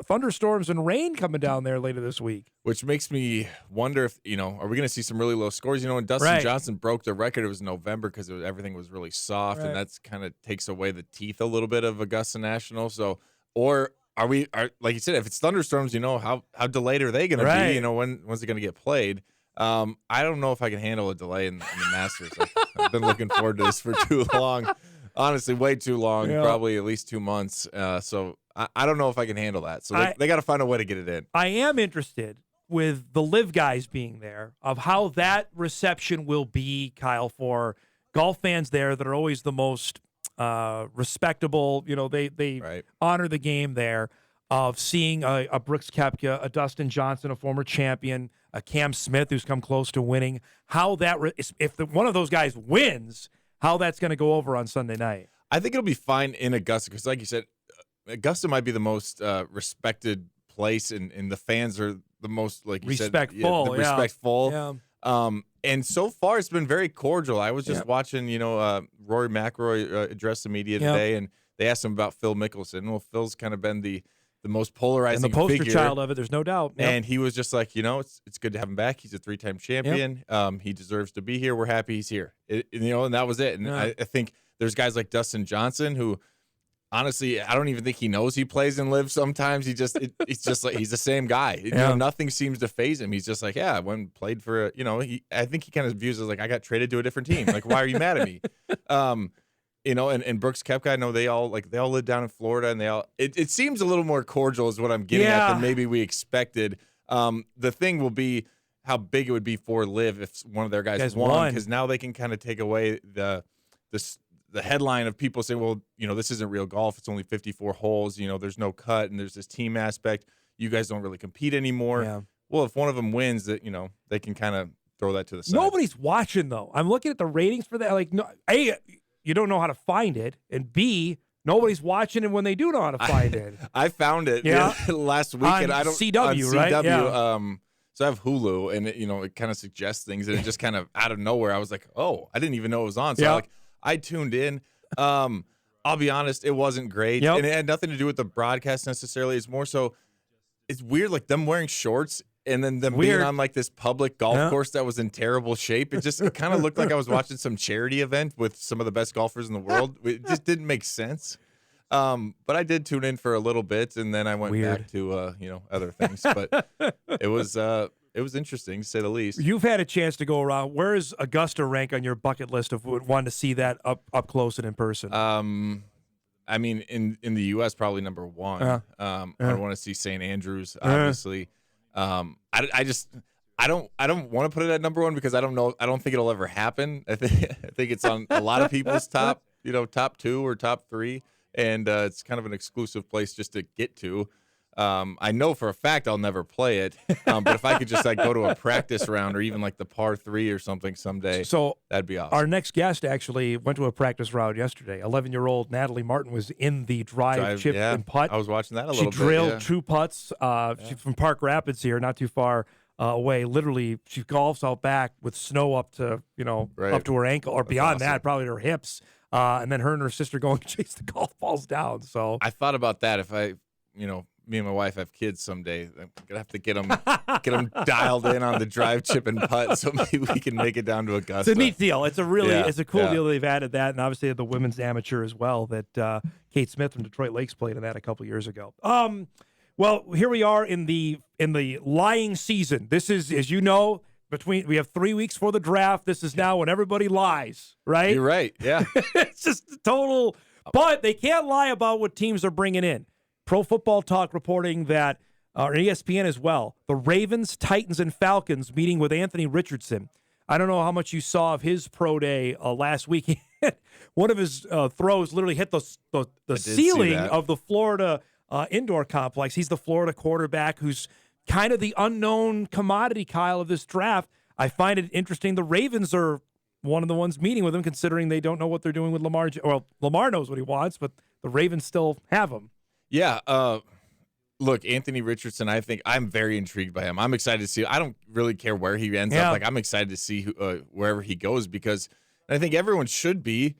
thunderstorms and rain coming down there later this week. Which makes me wonder if, are we going to see some really low scores? When Dustin Johnson broke the record, it was November because everything was really soft, and that's kind of takes away the teeth a little bit of Augusta National. So, or are like you said, if it's thunderstorms, how delayed are they going to be? When's it going to get played? I don't know if I can handle a delay in the Masters. I've been looking forward to this for too long. Honestly, way too long, probably at least 2 months. So I don't know if I can handle that. So they got to find a way to get it in. I am interested with the live guys being there of how that reception will be, Kyle, for golf fans there that are always the most respectable. They honor the game there, of seeing a Brooks Koepka, a Dustin Johnson, a former champion, a Cam Smith who's come close to winning. How that if one of those guys wins, how that's going to go over on Sunday night. I think it'll be fine in Augusta because, like you said, Augusta might be the most respected place, and the fans are the most, like you respectful. said, respectful. Yeah. And so far, it's been very cordial. I was just watching, Rory McIlroy address the media today, and they asked him about Phil Mickelson. Well, Phil's kind of been the most polarizing and the poster figure. child of it, there's no doubt. Yep. And he was just like, it's good to have him back. He's a 3-time champion. Yep. He deserves to be here. We're happy he's here. And that was it. And I think there's guys like Dustin Johnson who, honestly, I don't even think he knows he plays and lives sometimes. It's just like he's the same guy. Nothing seems to faze him. He's just like, I went and played for, I think he kind of views it as like, I got traded to a different team. Like, why are you mad at me? And Brooks Koepka, I know they all live down in Florida, and it seems a little more cordial is what I'm getting at than maybe we expected. The thing will be how big it would be for Liv if one of their guys won, because now they can kind of take away the headline of people saying, well, this isn't real golf. It's only 54 holes. There's no cut, and there's this team aspect. You guys don't really compete anymore. Yeah. Well, if one of them wins, that they can kind of throw that to the side. Nobody's watching though. I'm looking at the ratings for that. Like, no, you don't know how to find it, and B, nobody's watching it when they do know how to find it. I found it last week, on and I don't CW, on right? CW. Yeah. So I have Hulu, and it kind of suggests things, and it just kind of out of nowhere, I was like, oh, I didn't even know it was on. So I tuned in. I'll be honest, it wasn't great, and it had nothing to do with the broadcast necessarily. It's more so, it's weird, like them wearing shorts. And then them being on like this public golf course that was in terrible shape. It kind of looked like I was watching some charity event with some of the best golfers in the world. It just didn't make sense. But I did tune in for a little bit, and then I went back to other things. But it was interesting to say the least. You've had a chance to go around. Where is Augusta rank on your bucket list of wanting to see that up close and in person? I mean, in the U.S., probably number one. I want to see St. Andrews, obviously. I don't want to put it at number one because I don't know. I don't think it'll ever happen. I think it's on a lot of people's top 2 or top 3, and it's kind of an exclusive place just to get to. I know for a fact I'll never play it, but if I could just go to a practice round or even like the par 3 or something someday, that'd be awesome. Our next guest actually went to a practice round yesterday. 11-year-old Natalie Martin was in the drive chip, and putt. I was watching that a little bit. She drilled 2 putts. She's from Park Rapids here, not too far away. Literally, she golfs out back with snow up to up to her ankle or beyond that, probably her hips. And then her and her sister going to chase the golf balls down. So I thought about that if me and my wife have kids someday. I'm gonna have to get them dialed in on the drive, chip, and putt, so maybe we can make it down to Augusta. It's a neat deal. It's a cool deal. They've added that, and obviously the women's amateur as well. That Kate Smith from Detroit Lakes played in that a couple years ago. Well, here we are in the lying season. This is, as you know, we have 3 weeks for the draft. This is now when everybody lies, right? You're right. Yeah, it's just total. But they can't lie about what teams are bringing in. Pro Football Talk reporting that, or ESPN as well, the Ravens, Titans, and Falcons meeting with Anthony Richardson. I don't know how much you saw of his pro day last week. One of his throws literally hit the ceiling of the Florida indoor complex. He's the Florida quarterback who's kind of the unknown commodity, Kyle, of this draft. I find it interesting. The Ravens are one of the ones meeting with him, considering they don't know what they're doing with Lamar. Well, Lamar knows what he wants, but the Ravens still have him. Yeah. Look, Anthony Richardson, I think I'm very intrigued by him. I'm excited to see. I don't really care where he ends up. Like, I'm excited to see wherever he goes, because I think everyone should be.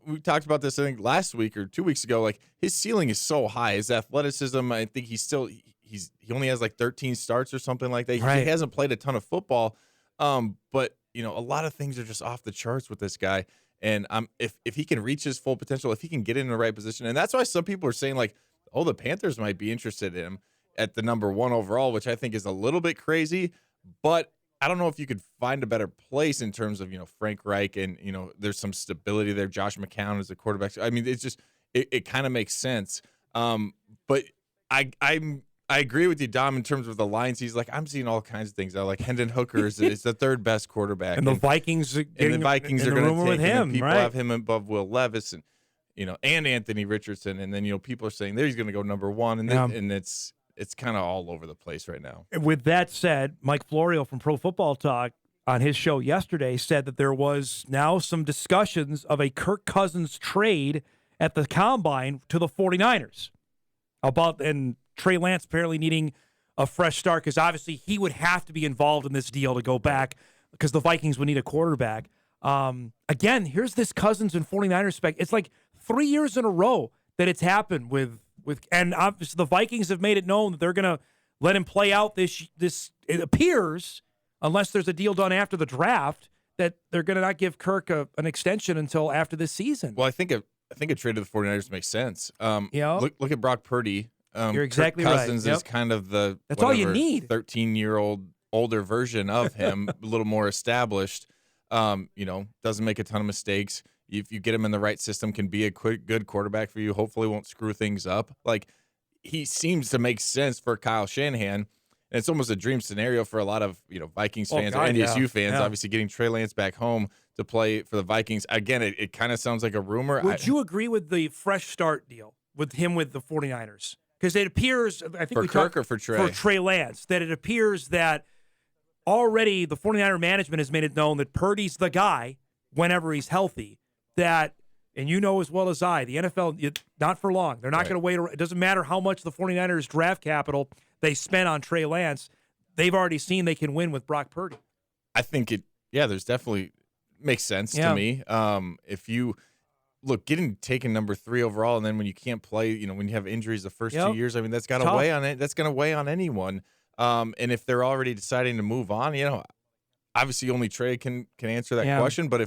We talked about this, I think, last week or 2 weeks ago. Like, his ceiling is so high. His athleticism, I think he only has like 13 starts or something like that. Right. He hasn't played a ton of football. But a lot of things are just off the charts with this guy. And if he can reach his full potential, if he can get in the right position, and that's why some people are saying, like, oh, the Panthers might be interested in him at the number 1 overall, which I think is a little bit crazy. But I don't know if you could find a better place in terms of, Frank Reich, and, there's some stability there. Josh McCown is a quarterback. I mean, it's just, it kind of makes sense. But I agree with you, Dom, in terms of the lines. He's like, I'm seeing all kinds of things. I like Hendon Hooker is the third best quarterback. And the Vikings are going to take him. People right? have him above Will Levis and Anthony Richardson. And then, people are saying there he's going to go number 1. And it's kind of all over the place right now. With that said, Mike Florio from Pro Football Talk on his show yesterday said that there was now some discussions of a Kirk Cousins trade at the Combine to the 49ers. And Trey Lance apparently needing a fresh start, because obviously he would have to be involved in this deal to go back, because the Vikings would need a quarterback. Again, here's this Cousins and 49ers spec. It's like 3 years in a row that it's happened with and obviously the Vikings have made it known that they're going to let him play out this. It appears, unless there's a deal done after the draft, that they're going to not give Kirk an extension until after this season. Well, I think a trade to the 49ers makes sense. Look at Brock Purdy. You're exactly Kirk right. Cousins is kind of the that's all you need. 13-year-old older version of him, a little more established. Doesn't make a ton of mistakes. If you get him in the right system, can be a good quarterback for you. Hopefully won't screw things up. Like, he seems to make sense for Kyle Shanahan. And it's almost a dream scenario for a lot of, Vikings fans or NDSU fans, obviously getting Trey Lance back home to play for the Vikings. Again, it kind of sounds like a rumor. Would you agree with the fresh start deal with him with the 49ers? Because it appears, I think for Kirk or for Trey? For Trey Lance, that it appears that already the 49er management has made it known that Purdy's the guy whenever he's healthy. That, and you know as well as I, the NFL, not for long. They're not going to wait. It doesn't matter how much the 49ers draft capital they spent on Trey Lance. They've already seen they can win with Brock Purdy. I think there's definitely makes sense to me. If you look, getting taken number 3 overall, and then when you can't play, when you have injuries the first 2 years, I mean, that's got to weigh on it. That's going to weigh on anyone. And if they're already deciding to move on, obviously only Trey can answer that question. But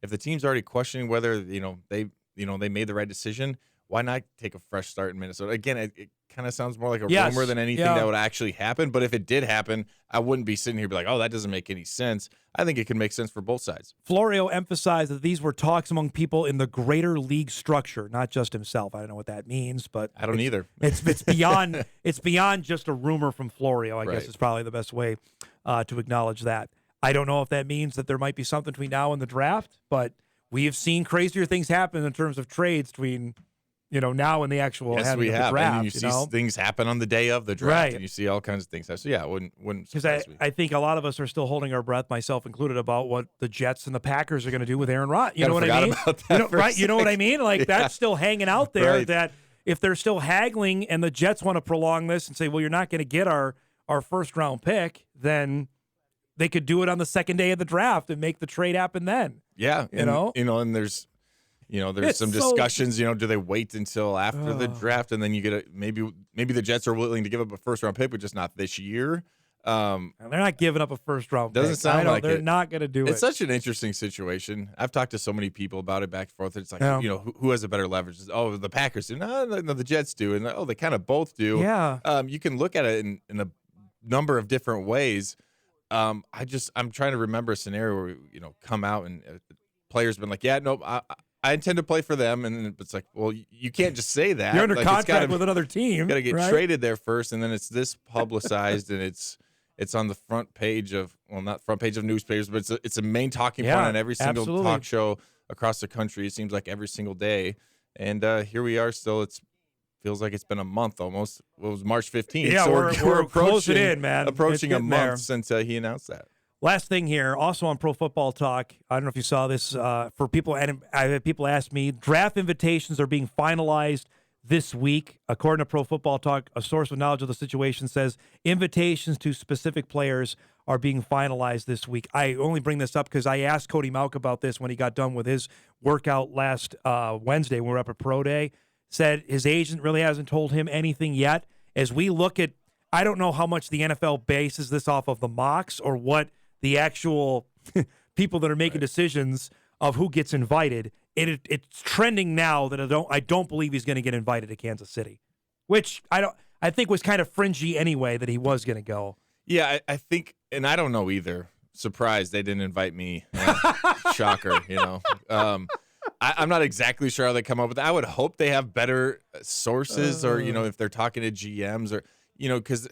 if the team's already questioning whether they made the right decision, why not take a fresh start in Minnesota? Again, it kind of sounds more like a rumor than anything that would actually happen. But if it did happen, I wouldn't be sitting here and be like, oh, that doesn't make any sense. I think it can make sense for both sides. Florio emphasized that these were talks among people in the greater league structure, not just himself. I don't know what that means, but I don't either. It's beyond just a rumor from Florio. I guess is probably the best way to acknowledge that. I don't know if that means that there might be something between now and the draft, but we have seen crazier things happen in terms of trades between now and the actual yes, we of have. the draft. And you see things happen on the day of the draft, and you see all kinds of things. So yeah, it wouldn't surprise me. I think a lot of us are still holding our breath, myself included, about what the Jets and the Packers are going to do with Aaron Rodgers. You know what I mean? About that You know what I mean? Like that's still hanging out there. That if they're still haggling and the Jets want to prolong this and say, well, you're not going to get our first round pick, then they could do it on the second day of the draft and make the trade happen then. Yeah, and there's some discussions. Do they wait until after the draft and then you get maybe the Jets are willing to give up a first round pick, but just not this year. They're not giving up a first round pick. Doesn't sound like they're not going to do it. It's such an interesting situation. I've talked to so many people about it back and forth. It's like who has a better leverage? Oh, the Packers do. No, the Jets do, and they kind of both do. Yeah. You can look at it in a number of different ways. I'm trying to remember a scenario where come out and players been like, I intend to play for them, and it's like, well, you can't just say that. You're under contract with another team. Got to get traded there first, and then it's this publicized, and it's on the front page of not front page of newspapers, but it's a main talking point on every single talk show across the country. It seems like every single day, and here we are still. It feels like it's been a month almost. It was March 15th. Yeah, so we're closing in, man. Approaching a month there since he announced that. Last thing here, also on Pro Football Talk, I don't know if you saw this, for people, and I had people ask me, draft invitations are being finalized this week. According to Pro Football Talk, a source with knowledge of the situation says invitations to specific players are being finalized this week. I only bring this up because I asked Cody Mauch about this when he got done with his workout last Wednesday when we were up at Pro Day. Said his agent really hasn't told him anything yet. As we look at, I don't know how much the NFL bases this off of the mocks or what the actual people that are making decisions of who gets invited. It's trending now that I don't believe he's going to get invited to Kansas City, which I think was kind of fringy anyway that he was going to go. Yeah, I think, and I don't know either. Surprised they didn't invite me. Shocker, I'm not exactly sure how they come up with that. I would hope they have better sources, or if they're talking to GMs, or because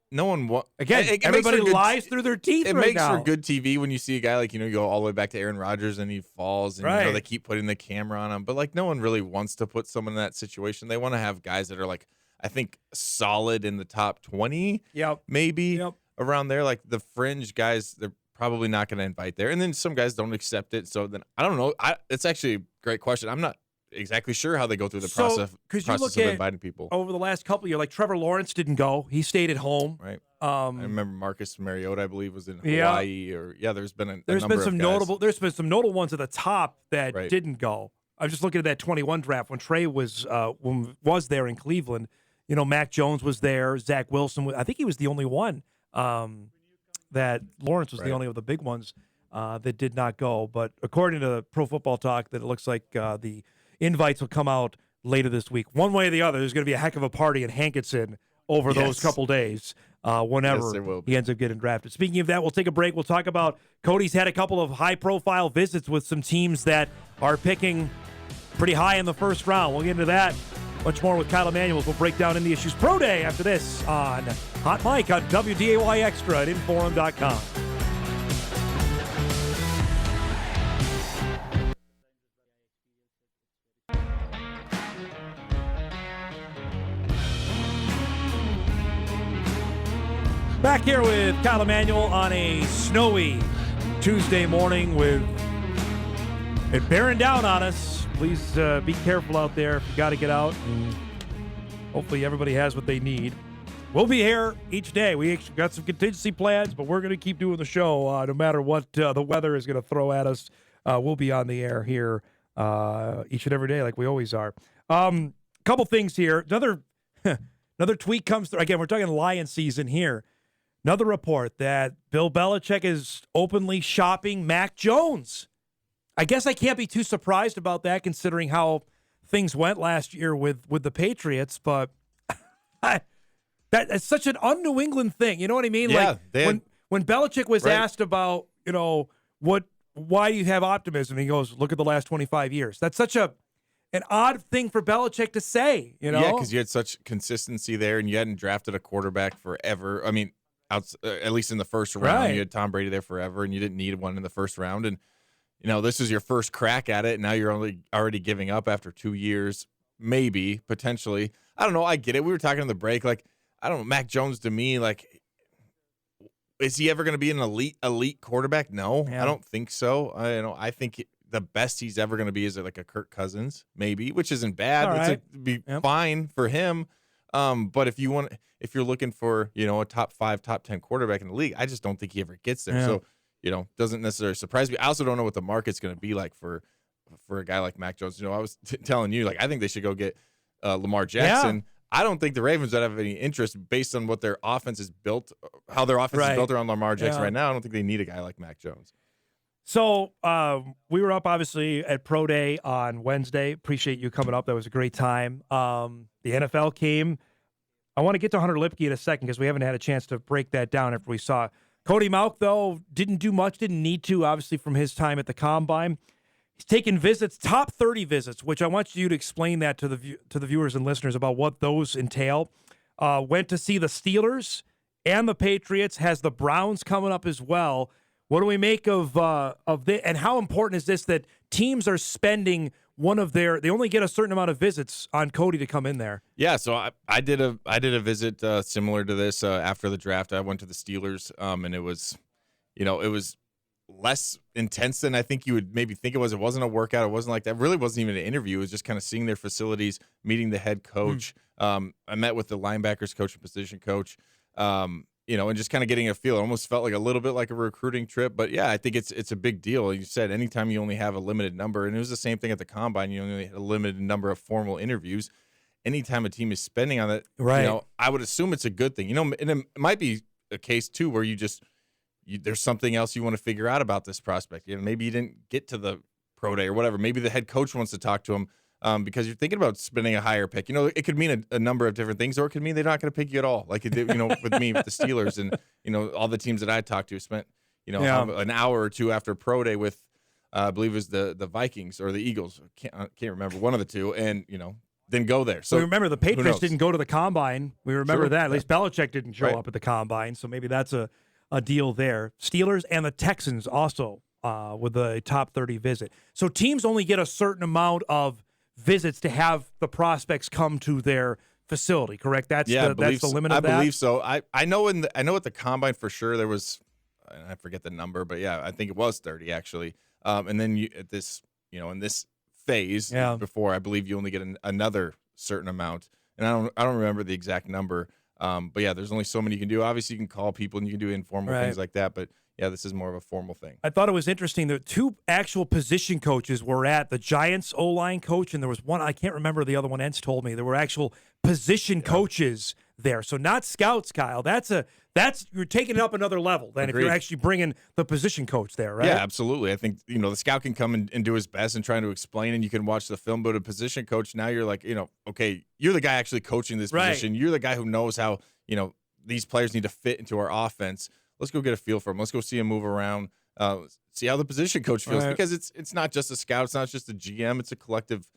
no one everybody lies through their teeth. It makes for good TV when you see a guy like you go all the way back to Aaron Rodgers and he falls, and they keep putting the camera on him. But no one really wants to put someone in that situation. They want to have guys that are I think solid in the top 20, maybe around there. Like the fringe guys, they're probably not going to invite there, and then some guys don't accept it. So then I don't know. It's actually a great question. I'm not exactly sure how they go through the process of inviting people. Over the last couple of years, like Trevor Lawrence didn't go; he stayed at home. Right. I remember Marcus Mariota, I believe, was in Hawaii. There's been some notable ones at the top that didn't go. I'm just looking at that 21 draft when Trey was there in Cleveland. Mac Jones was there. Zach Wilson. I think he was the only one. That Lawrence was the only of the big ones that did not go. But according to Pro Football Talk, that it looks like the invites will come out later this week. One way or the other, there's going to be a heck of a party in Hankinson over those couple days whenever he ends up getting drafted. Speaking of that, we'll take a break. We'll talk about Cody's had a couple of high-profile visits with some teams that are picking pretty high in the first round. We'll get into that. Much more with Kyle Emanuel. We'll break down NDSU's Pro Day after this on Hot Mike on WDAY Extra at Inforum.com. Back here with Kyle Emanuel on a snowy Tuesday morning with it bearing down on us. Please be careful out there if you got to get out. And hopefully everybody has what they need. We'll be here each day. We got some contingency plans, but we're going to keep doing the show no matter what the weather is going to throw at us. We'll be on the air here each and every day like we always are. Couple things here. Another tweet comes through. Again, we're talking Lion season here. Another report that Bill Belichick is openly shopping Mac Jones. I guess I can't be too surprised about that considering how things went last year with the Patriots, but that's such an un-New England thing. You know what I mean? Yeah, when Belichick was asked about, why do you have optimism? He goes, look at the last 25 years. That's such an odd thing for Belichick to say, Yeah, because you had such consistency there, and you hadn't drafted a quarterback forever. I mean, at least in the first round, you had Tom Brady there forever, and you didn't need one in the first round. And this is your first crack at it, and now you're already giving up after 2 years, maybe, potentially. I don't know. I get it. We were talking on the break. I don't know. Mac Jones, to me, is he ever going to be an elite quarterback? No, I don't think so. I think the best he's ever going to be is like a Kirk Cousins, maybe, which isn't bad. It'd be fine for him. But if you're looking for, a top 5, top 10 quarterback in the league, I just don't think he ever gets there. So, doesn't necessarily surprise me. I also don't know what the market's going to be like for a guy like Mac Jones. I was telling you, I think they should go get Lamar Jackson. Yeah. I don't think the Ravens would have any interest based on what their offense is built, how their offense is built around Lamar Jackson right now. I don't think they need a guy like Mac Jones. So we were up, obviously, at Pro Day on Wednesday. Appreciate you coming up. That was a great time. The NFL came. I want to get to Hunter Lipke in a second because we haven't had a chance to break that down after we saw Cody Mauch, though, didn't do much, didn't need to, obviously, from his time at the Combine. He's taken visits, top 30 visits, which I want you to explain that to the viewers and listeners about what those entail. Went to see the Steelers and the Patriots, has the Browns coming up as well. What do we make of this, and how important is this that teams are spending they only get a certain amount of visits on Cody to come in there? Yeah, so I did a visit similar to this after the draft. I went to the Steelers, and it was, it was less intense than I think you would maybe think it was. It wasn't a workout. It wasn't like that. It really wasn't even an interview. It was just kind of seeing their facilities, meeting the head coach. I met with the linebackers coach and position coach, and just kind of getting a feel. It almost felt like a little bit like a recruiting trip. But, yeah, I think it's a big deal. You said anytime you only have a limited number, and it was the same thing at the Combine. You only had a limited number of formal interviews. Anytime a team is spending on it, right. I would assume it's a good thing. And it might be a case, too, where there's something else you want to figure out about this prospect. Maybe you didn't get to the pro day or whatever. Maybe the head coach wants to talk to him because you're thinking about spending a higher pick. It could mean a number of different things, or it could mean they're not going to pick you at all. Like it did, with me with the Steelers and all the teams that I talked to spent an hour or two after pro day with I believe it was the Vikings or the Eagles. I can't remember, one of the two, and then go there. So we remember the Patriots didn't go to the Combine. We remember that. At least Belichick didn't show Right. up at the Combine, so maybe that's a deal there. Steelers and the Texans also with a top 30 visit. So teams only get a certain amount of visits to have the prospects come to their facility, correct? That's the limit of that? I believe so. I know at the Combine for sure there was, I forget the number, but yeah, I think it was 30 actually. And then at this, in this phase before, I believe you only get another certain amount. And I don't remember the exact number. But yeah, there's only so many you can do. Obviously, you can call people and you can do informal things like that. But yeah, this is more of a formal thing. I thought it was interesting that two actual position coaches were at the Giants O-line coach, and there was one, I can't remember the other one, Entz told me. There were actual position coaches there. So not scouts, Kyle. That's you're taking it up another level then Agreed. if you're actually bringing the position coach there, right? Yeah, absolutely. I think, the scout can come and do his best and trying to explain, and you can watch the film, but a position coach, now you're like, okay, you're the guy actually coaching this position. You're the guy who knows how, these players need to fit into our offense. Let's go get a feel for him. Let's go see him move around, see how the position coach feels, because it's not just a scout. It's not just a GM. It's a collective,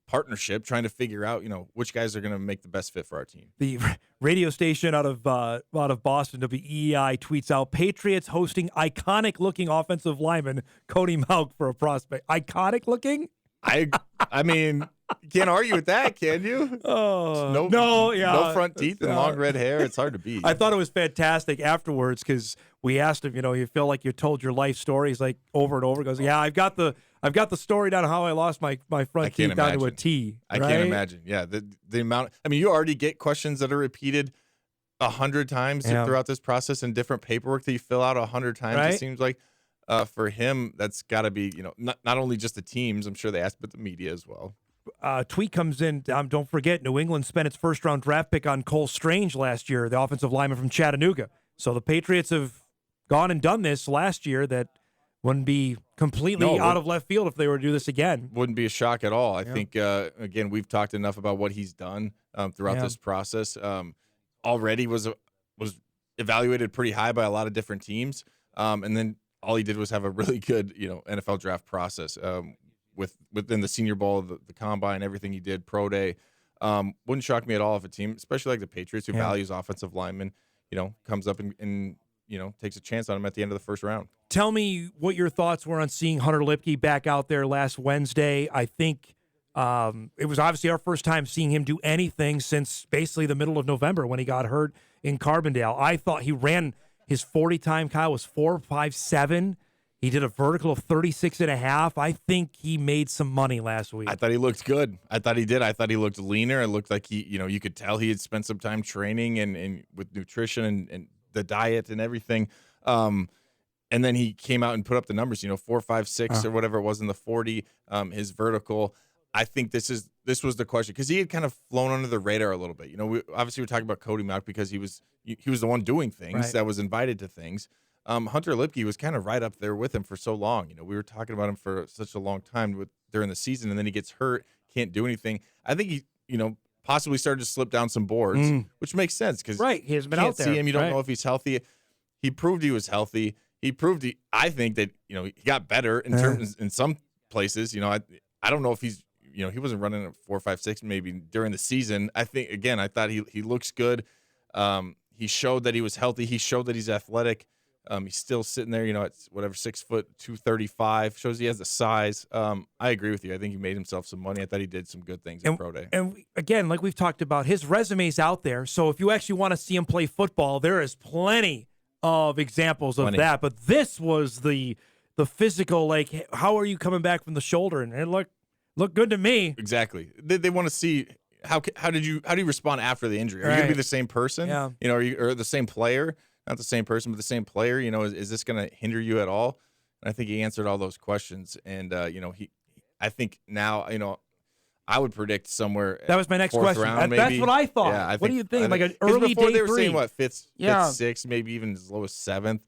partnership trying to figure out, which guys are going to make the best fit for our team. The radio station out of Boston, WEI, tweets out, Patriots hosting iconic-looking offensive lineman Cody Mauch for a prospect. Iconic-looking? I mean, you can't argue with that, can you? Oh, no front teeth and long red hair. It's hard to beat. I thought it was fantastic afterwards because we asked him, you feel like you told your life story. He's like over and over. He goes, yeah, I've got the story down how I lost my front teeth down to a T. I can't imagine. Yeah, the amount. I mean, you already get questions that are repeated 100 times throughout this process and different paperwork that you fill out 100 times. Right? It seems like. For him, that's got to be, not only just the teams, I'm sure they ask, but the media as well. Tweet comes in. Don't forget, New England spent its first-round draft pick on Cole Strange last year, the offensive lineman from Chattanooga. So the Patriots have gone and done this last year. That wouldn't be completely out of left field if they were to do this again. Wouldn't be a shock at all. I think, again, we've talked enough about what he's done throughout this process. Already was evaluated pretty high by a lot of different teams, and then all he did was have a really good, NFL draft process within the Senior Bowl, the Combine, everything he did, Pro Day. Wouldn't shock me at all if a team, especially like the Patriots, who values offensive linemen, comes up and takes a chance on him at the end of the first round. Tell me what your thoughts were on seeing Hunter Lipke back out there last Wednesday. I think it was obviously our first time seeing him do anything since basically the middle of November when he got hurt in Carbondale. I thought he ran – his 40 time, Kyle, was 4.57. He did a vertical of 36.5. I think he made some money last week. I thought he looked good. I thought he did. I thought he looked leaner. It looked like he, you could tell he had spent some time training and with nutrition and the diet and everything. And then he came out and put up the numbers, 4.56 or whatever it was in the 40, his vertical. I think this was the question because he had kind of flown under the radar a little bit. We're talking about Cody Mauch because he was the one doing things that was invited to things. Hunter Lipke was kind of right up there with him for so long. We were talking about him for such a long time during the season, and then he gets hurt, can't do anything. I think he, possibly started to slip down some boards, which makes sense because he hasn't been out there. See him, you don't know if he's healthy. He proved he was healthy. He proved I think that he got better in terms in some places. I don't know if he's. He wasn't running at 4.56 maybe during the season. I think, again, I thought he looks good. He showed that he was healthy. He showed that he's athletic. He's still sitting there, at whatever, 6 foot, 235. Shows he has the size. I agree with you. I think he made himself some money. I thought he did some good things at Pro Day. And again, like we've talked about, his resume's out there. So if you actually want to see him play football, there is plenty of examples of that, but this was the physical, like, how are you coming back from the shoulder? And it looked good to me. Exactly. They want to see how do you respond after the injury? Are you going to be the same person? Yeah. You know, or the same player? Not the same person, but the same player. You know, is this going to hinder you at all? And I think he answered all those questions. And you know, I think now, you know, I would predict somewhere. That was my next question. Round, That's what I thought. Yeah, What do you think? Like an early before day they were 3. saying what fifth, sixth, maybe even as low as 7th.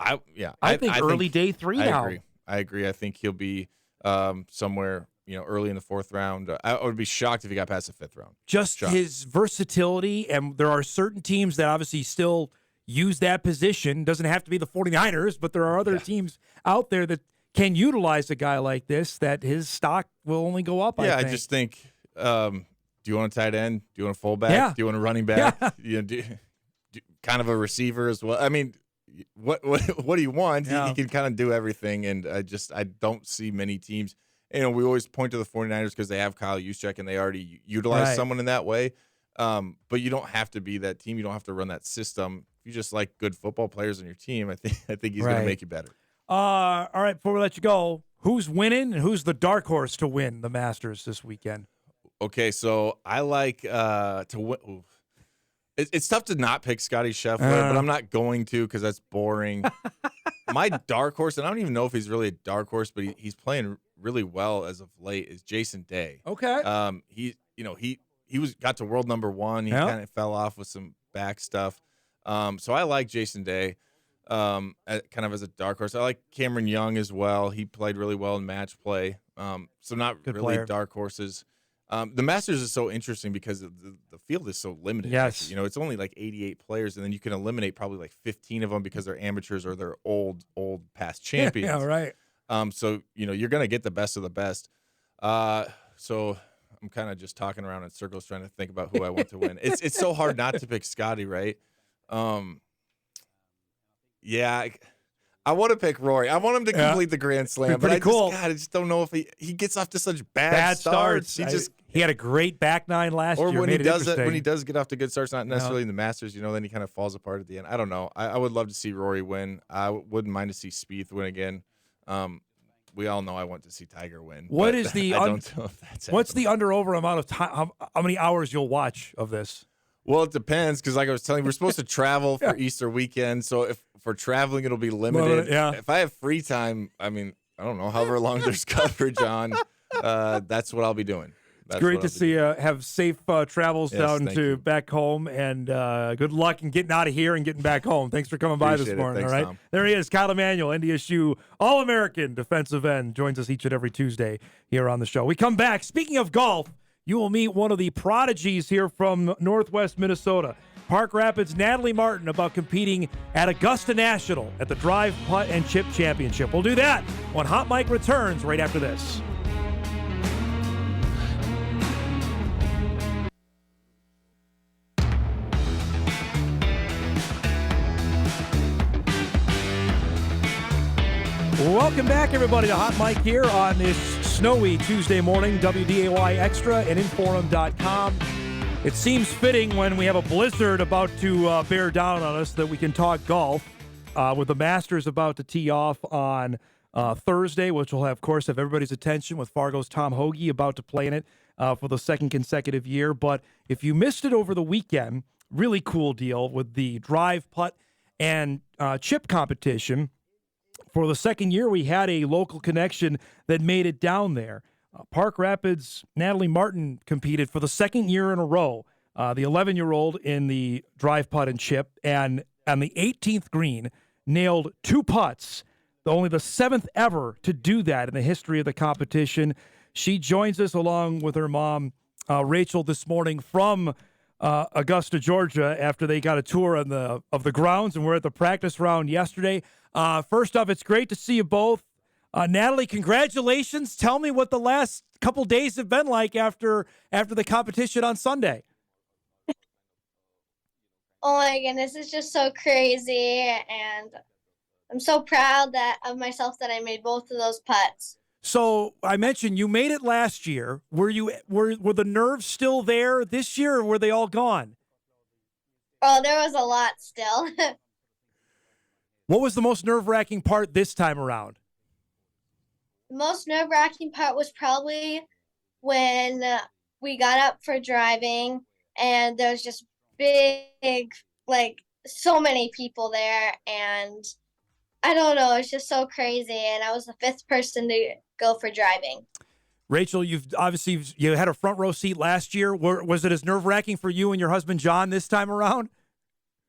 I think early day 3 now. I agree. I think he'll be somewhere, you know, early in the 4th round. I would be shocked if he got past the 5th round. Just his versatility, and there are certain teams that obviously still use that position. Doesn't have to be the 49ers, but there are other teams out there that can utilize a guy like this, that his stock will only go up. I just think, do you want a tight end? Do you want a fullback? Yeah. Do you want a running back? Yeah. You know, do kind of a receiver as well. I mean, what do you want? Yeah. He can kind of do everything, and I don't see many teams. You know, we always point to the 49ers because they have Kyle Juszczyk and they already utilize someone in that way. But you don't have to be that team. You don't have to run that system. If you just like good football players on your team, I think he's going to make you better. All right, before we let you go, who's winning and who's the dark horse to win the Masters this weekend? Okay, so I like to win. It's tough to not pick Scotty Scheffler, but I'm not going to because that's boring. My dark horse, and I don't even know if he's really a dark horse, but he's playing really well as of late, is Jason Day. Okay. He got to world number 1. He kind of fell off with some back stuff. So I like Jason Day. Kind of as a dark horse. I like Cameron Young as well. He played really well in match play. So not Good really player. dark horses. The Masters is so interesting because the field is so limited. Yes. You know, it's only like 88 players, and then you can eliminate probably like 15 of them because they're amateurs or they're old past champions. Yeah, right. So, you know, you're going to get the best of the best. So I'm kind of just talking around in circles trying to think about who I want to win. It's so hard not to pick Scotty, right? Yeah, I want to pick Rory. I want him to complete the Grand Slam, but I just don't know if he gets off to such bad starts. He had a great back 9 last year. Or when he does get off to good starts, not necessarily in the Masters, you know, then he kind of falls apart at the end. I don't know. I would love to see Rory win. I wouldn't mind to see Spieth win again. We all know I want to see Tiger win. What's the under-over amount of time? How many hours you'll watch of this? Well, it depends because, like I was telling you, we're supposed to travel for Easter weekend. So if for traveling, it'll be limited. If I have free time, I mean, I don't know, however long there's coverage on, that's what I'll be doing. It's great to see you have safe travels down to back home, and good luck in getting out of here and getting back home. Thanks for coming by this morning. Thanks, all right, Tom. There he is, Kyle Emanuel, NDSU All-American defensive end, joins us each and every Tuesday here on the show. We come back. Speaking of golf, you will meet one of the prodigies here from Northwest Minnesota, Park Rapids' Natalie Martin, about competing at Augusta National at the Drive, Putt, and Chip Championship. We'll do that when Hot Mike returns right after this. Welcome back, everybody, to Hot Mike here on this snowy Tuesday morning, WDAY Extra and Inforum.com. It seems fitting when we have a blizzard about to bear down on us that we can talk golf with the Masters about to tee off on Thursday, which will, of course, have everybody's attention with Fargo's Tom Hoagie about to play in it for the second consecutive year. But if you missed it over the weekend, really cool deal with the Drive, Putt, and Chip competition. For the second year, we had a local connection that made it down there. Park Rapids' Natalie Martin competed for the second year in a row, the 11-year-old in the Drive, Putt, and Chip, and on the 18th green, nailed 2 putts, only the 7th ever to do that in the history of the competition. She joins us along with her mom, Rachel, this morning from Augusta, Georgia, after they got a tour of the grounds and were at the practice round yesterday. First off, it's great to see you both. Natalie, congratulations. Tell me what the last couple days have been like after the competition on Sunday. Oh my goodness, it's just so crazy, and I'm so proud of myself that I made both of those putts. So I mentioned you made it last year. Were the nerves still there this year, or were they all gone? Oh, there was a lot still. What was the most nerve-wracking part this time around? The most nerve-wracking part was probably when we got up for driving and there was just big, like, so many people there, and I don't know, it's just so crazy, and I was the 5th person to go for driving. Rachel, you had a front row seat last year. Was it as nerve-wracking for you and your husband John this time around?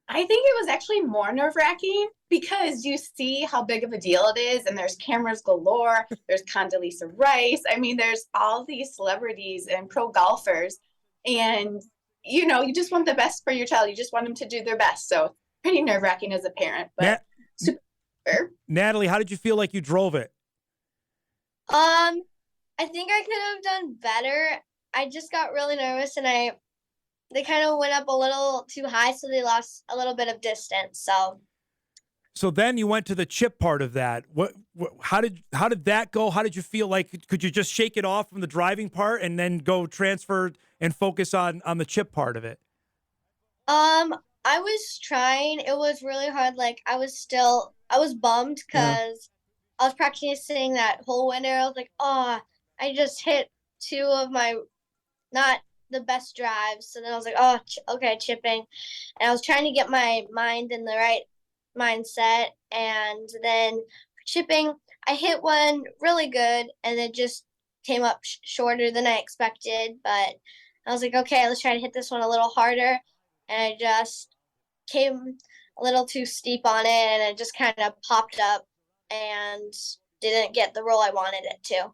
I think it was actually more nerve-wracking because you see how big of a deal it is, and there's cameras galore. There's Condoleezza Rice. I mean, there's all these celebrities and pro golfers, and you know, you just want the best for your child. You just want them to do their best. So pretty nerve-wracking as a parent, but super. Natalie, how did you feel like you drove it? I think I could have done better. I just got really nervous, and they kind of went up a little too high, so they lost a little bit of distance. So then you went to the chip part of that. How did that go? How did you feel like? Could you just shake it off from the driving part and then go transfer and focus on the chip part of it? I was trying. It was really hard. Like I was bummed because I was practicing that whole winter. I was like, oh, I just hit 2 of my not the best drives. So then I was like, oh, okay, chipping. And I was trying to get my mind in the right mindset. And then chipping, I hit one really good, and it just came up shorter than I expected. But I was like, okay, let's try to hit this one a little harder. And I just came a little too steep on it, and it just kind of popped up and didn't get the roll I wanted it to.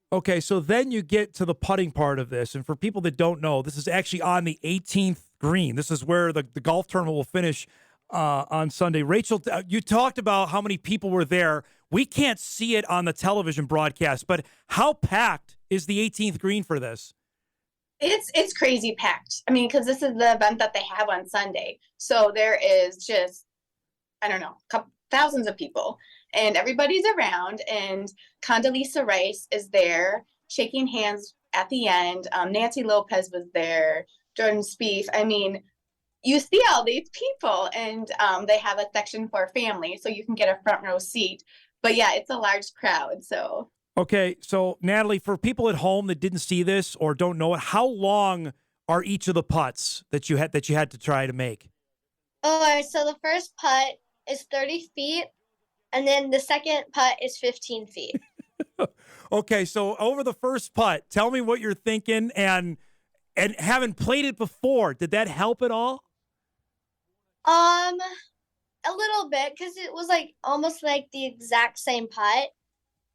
Okay, so then you get to the putting part of this. And for people that don't know, this is actually on the 18th green. This is where the golf tournament will finish on Sunday. Rachel, you talked about how many people were there. We can't see it on the television broadcast, but how packed is the 18th green for this? It's crazy packed. I mean, because this is the event that they have on Sunday. So there is just, I don't know, thousands of people. And everybody's around, and Condoleezza Rice is there shaking hands at the end. Nancy Lopez was there, Jordan Spieth. I mean, you see all these people, and they have a section for family, so you can get a front row seat. But yeah, it's a large crowd. So okay, so Natalie, for people at home that didn't see this or don't know it, how long are each of the putts that you had to try to make? All right, so the first putt is 30 feet. And then the second putt is 15 feet. Okay, so over the first putt, tell me what you're thinking, and having played it before, did that help at all? A little bit, because it was like almost like the exact same putt.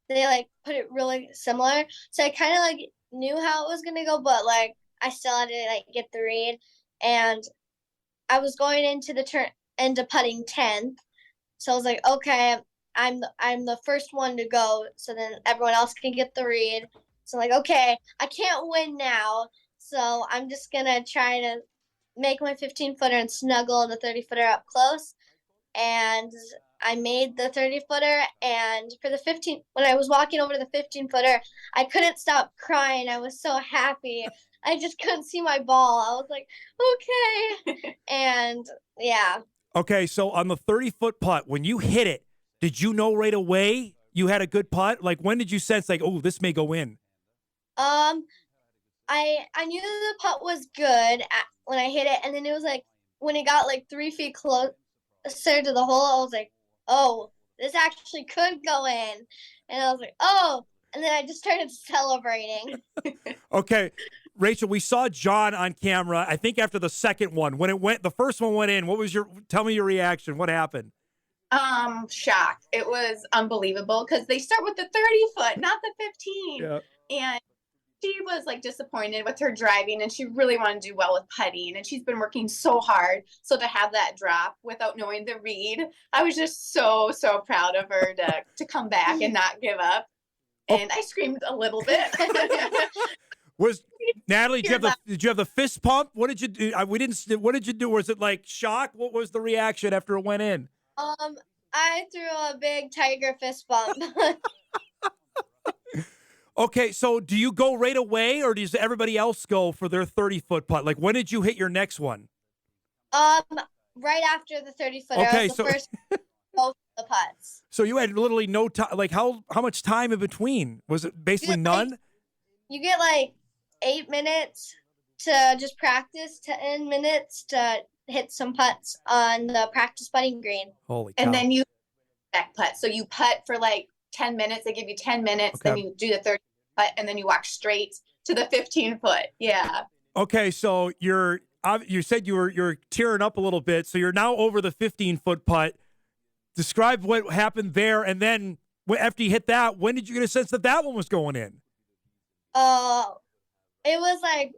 They like put it really similar, so I kind of like knew how it was gonna go, but like I still had to like get the read, and I was going into putting 10th. So I was like, okay, I'm the first one to go, so then everyone else can get the read. So I'm like, okay, I can't win now, so I'm just gonna try to make my 15-footer and snuggle the 30-footer up close. And I made the 30-footer, and for the 15, when I was walking over to the 15-footer, I couldn't stop crying. I was so happy. I just couldn't see my ball. I was like, okay, and yeah. Okay, so on the 30-foot putt, when you hit it, did you know right away you had a good putt? Like, when did you sense, like, oh, this may go in? I knew the putt was good when I hit it, and then it was like, when it got like 3 feet closer to the hole, I was like, oh, this actually could go in. And I was like, oh, and then I just started celebrating. Okay. Rachel, we saw John on camera, I think after the second one. When the first one went in, tell me your reaction. What happened? Shock. It was unbelievable because they start with the 30-foot, not the 15. Yeah. And she was like disappointed with her driving, and she really wanted to do well with putting, and she's been working so hard. So to have that drop without knowing the read, I was just so proud of her to come back and not give up. And I screamed a little bit. Natalie, did you have the fist pump? What did you do? What did you do? Was it like shock? What was the reaction after it went in? I threw a big tiger fist bump. Okay, so do you go right away, or does everybody else go for their 30-foot putt? Like, when did you hit your next one? Right after the 30-footer. Okay, first go, the putts. So you had literally no time. Like how much time in between? Was it basically none? You get like 8 minutes to just practice, 10 minutes to hit some putts on the practice putting green. Holy cow. And then you back putt. So you putt for like 10 minutes. They give you 10 minutes. Okay. Then you do the third putt, and then you walk straight to the 15-foot. Yeah. Okay, so you said you're tearing up a little bit. So you're now over the 15-foot putt. Describe what happened there, and then after you hit that, when did you get a sense that one was going in? It was like,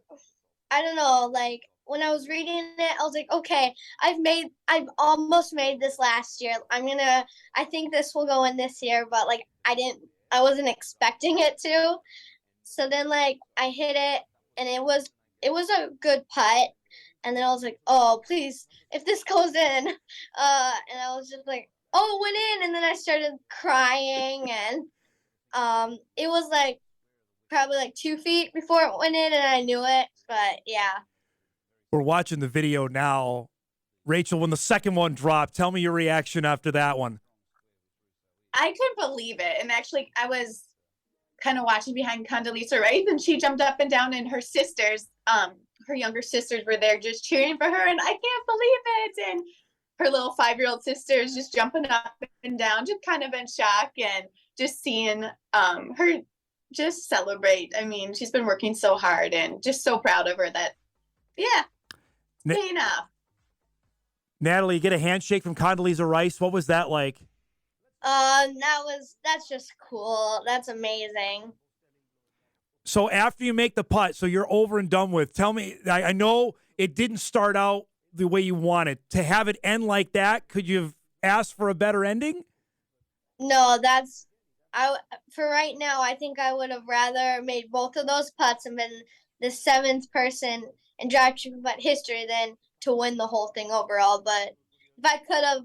I don't know, like when I was reading it, I was like, okay, I've almost made this last year. I think this will go in this year, but like I wasn't expecting it to. So then like I hit it, and it was a good putt. And then I was like, oh, please, if this goes in, and I was just like, oh, it went in. And then I started crying, and it was like probably like 2 feet before it went in, and I knew it. But yeah. We're watching the video now. Rachel, when the second one dropped, tell me your reaction after that one. I couldn't believe it. And actually, I was kind of watching behind Condoleezza Rice, and she jumped up and down, and her sisters, her younger sisters were there just cheering for her, and I can't believe it. And her little 5-year-old sisters just jumping up and down, just kind of in shock, and just seeing her just celebrate. I mean, she's been working so hard, and just so proud of her that, yeah, paying off. Natalie, you get a handshake from Condoleezza Rice. What was that like? That's just cool. That's amazing. So after you make the putt, so you're over and done with, tell me, I know it didn't start out the way you wanted. To have it end like that, could you have asked for a better ending? No, for right now, I think I would have rather made both of those putts and been the 7th person in drive putt history than to win the whole thing overall. But if I could have,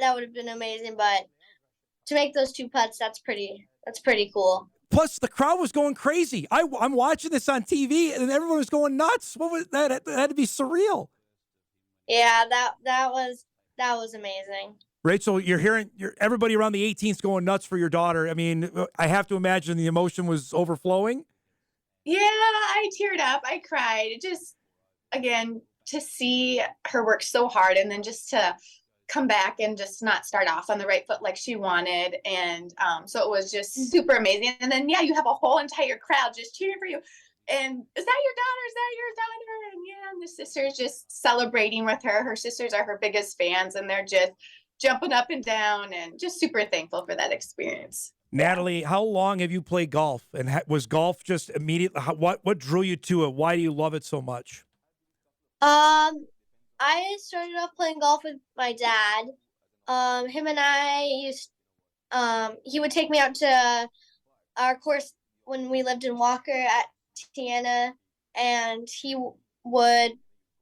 that would have been amazing. But to make those 2 putts, that's pretty cool. Plus, the crowd was going crazy. I'm watching this on TV, and everyone was going nuts. What was that? That had to be surreal. Yeah, that was amazing. Rachel, you're hearing everybody around the 18th going nuts for your daughter. I mean, I have to imagine the emotion was overflowing. Yeah, I teared up. I cried. It just, again, to see her work so hard, and then just to come back and just not start off on the right foot like she wanted. And so it was just super amazing. And then, yeah, you have a whole entire crowd just cheering for you. And is that your daughter? Is that your daughter? And yeah, and the sisters just celebrating with her. Her sisters are her biggest fans, and they're just jumping up and down, and just super thankful for that experience. Natalie, how long have you played golf? And was golf just immediate? What drew you to it? Why do you love it so much? I started off playing golf with my dad. Him and I he would take me out to our course when we lived in Walker at Tiana, and he would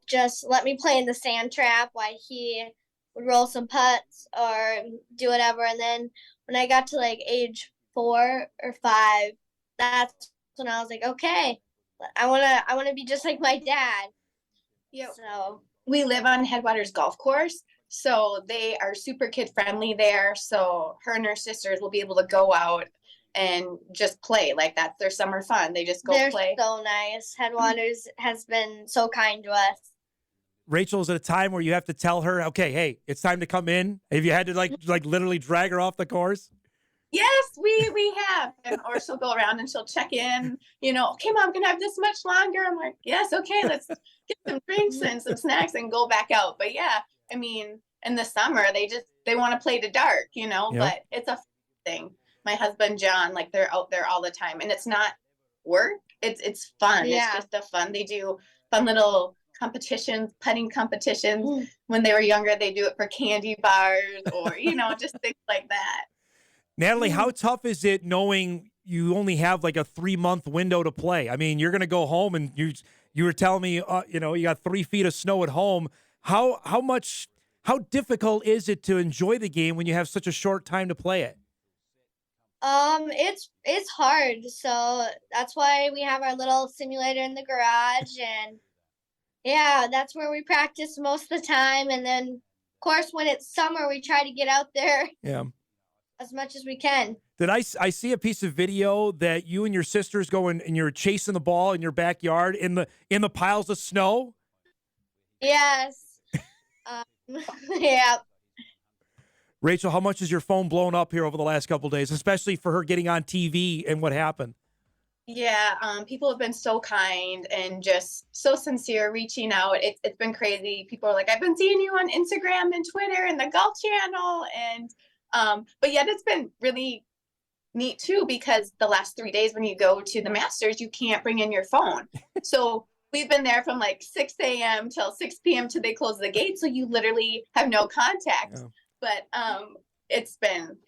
just let me play in the sand trap while he would roll some putts or do whatever. And then when I got to like age 4 or 5, that's when I was like, okay, I wanna be just like my dad. Yeah. So we live on Headwaters Golf Course, so they are super kid friendly there. So her and her sisters will be able to go out and just play. Like, that's their summer fun. They just they're play. So nice. Headwaters has been so kind to us. Rachel, is it a time where you have to tell her, okay, hey, it's time to come in? Have you had to like literally drag her off the course? Yes, we have. Or she'll go around and she'll check in, okay, Mom, can I have this much longer? I'm like, yes, okay, let's get some drinks and some snacks and go back out. But yeah, I mean, in the summer, they want to play to dark, Yep. But it's a thing. My husband, John, like, they're out there all the time, and it's not work. It's fun. Yeah. It's just a fun. They do fun little competitions, putting competitions. When they were younger, they do it for candy bars or, just things like that. Natalie, how tough is it knowing you only have like a 3-month window to play? I mean, you're going to go home, and you were telling me, you got 3 feet of snow at home. How difficult is it to enjoy the game when you have such a short time to play it? It's hard. So that's why we have our little simulator in the garage, and yeah, that's where we practice most of the time. And then course, when it's summer, we try to get out there Yeah. as much as we can. Did I see a piece of video that you and your sisters go and you're chasing the ball in your backyard in the piles of snow? Yes. Yeah. Rachel, how much has your phone blown up here over the last couple of days, especially for her getting on TV and what happened? Yeah, people have been so kind and just so sincere reaching out. It's been crazy. People are like, I've been seeing you on Instagram and Twitter and the Golf Channel. And but yet it's been really neat too, because the last 3 days when you go to the Masters, you can't bring in your phone. So we've been there from like 6 a.m. till 6 p.m. till they close the gate. So you literally have no contact. Yeah. But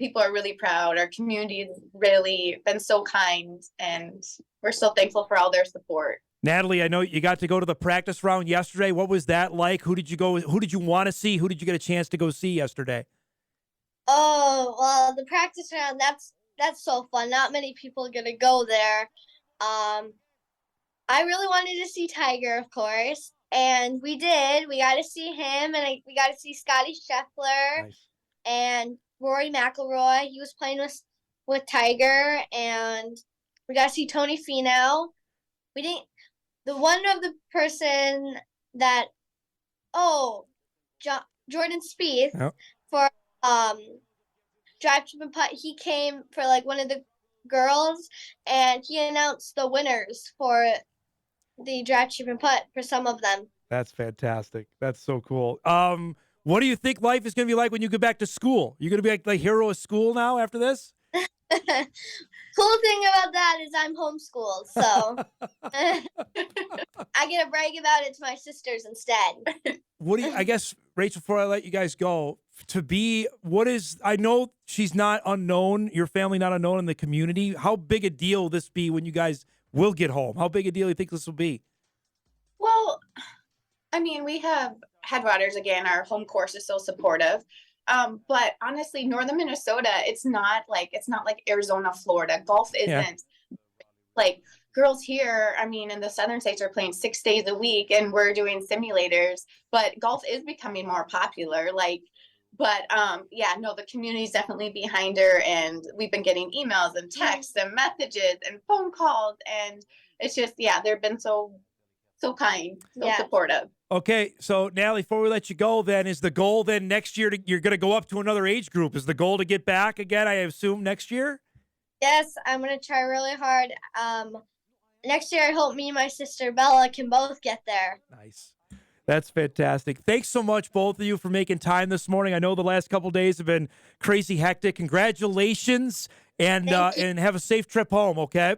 people are really proud. Our community has really been so kind, and we're so thankful for all their support. Natalie, I know you got to go to the practice round yesterday. What was that like? Who did you want to see? Who did you get a chance to go see yesterday? Oh, well, the practice round, that's so fun. Not many people are going to go there. I really wanted to see Tiger, of course. And we did. We got to see him, and we got to see Scotty Scheffler. Nice. And Rory McIlroy. He was playing with Tiger, and we got to see Tony Finau. We didn't. The one of the person that, Jordan Spieth for drive, chip, and putt. He came for like one of the girls, and he announced the winners for the drive, chip, and putt for some of them. That's fantastic. That's so cool. What do you think life is going to be like when you get back to school? You going to be like the hero of school now after this? Cool thing about that is I'm homeschooled, so I get to brag about it to my sisters instead. I guess, Rachel, before I let you guys go, I know she's not unknown, your family not unknown in the community. How big a deal will this be when you guys will get home? How big a deal do you think this will be? Well, I mean, we have Headwaters again. Our home course is so supportive. But honestly, northern Minnesota, it's not like Arizona, Florida. Golf isn't like girls here. I mean, in the southern states are playing 6 days a week, and we're doing simulators. But golf is becoming more popular. The community is definitely behind her, and we've been getting emails and texts and messages and phone calls, and it's just they've been so kind, so supportive. Okay, so Natalie, before we let you go, then is the goal then next year you're going to go up to another age group? Is the goal to get back again? I assume next year. Yes, I'm going to try really hard. Next year, I hope me and my sister Bella can both get there. Nice. That's fantastic. Thanks so much, both of you, for making time this morning. I know the last couple of days have been crazy hectic. Congratulations, and have a safe trip home, okay?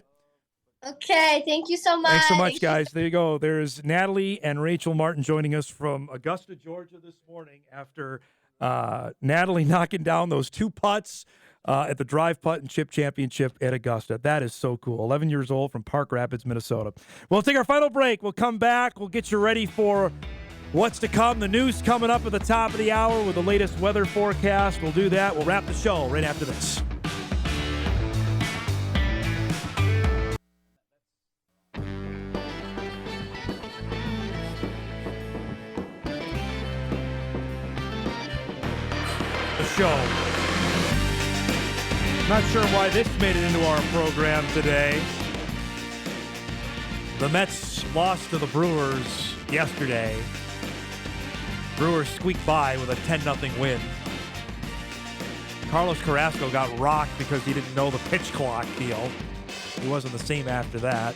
Okay, thank you so much. Thanks so much, guys. There you go. There's Natalie and Rachel Martin joining us from Augusta, Georgia this morning after Natalie knocking down those 2 putts at the Drive Putt and Chip Championship at Augusta. That is so cool. 11 years old from Park Rapids, Minnesota. We'll take our final break. We'll come back. We'll get you ready for what's to come. The news coming up at the top of the hour with the latest weather forecast. We'll do that. We'll wrap the show right after this. Show. Not sure why this made it into our program today. The Mets lost to the Brewers yesterday. Brewers squeaked by with a 10-0 win. Carlos Carrasco got rocked because he didn't know the pitch clock deal. He wasn't the same after that.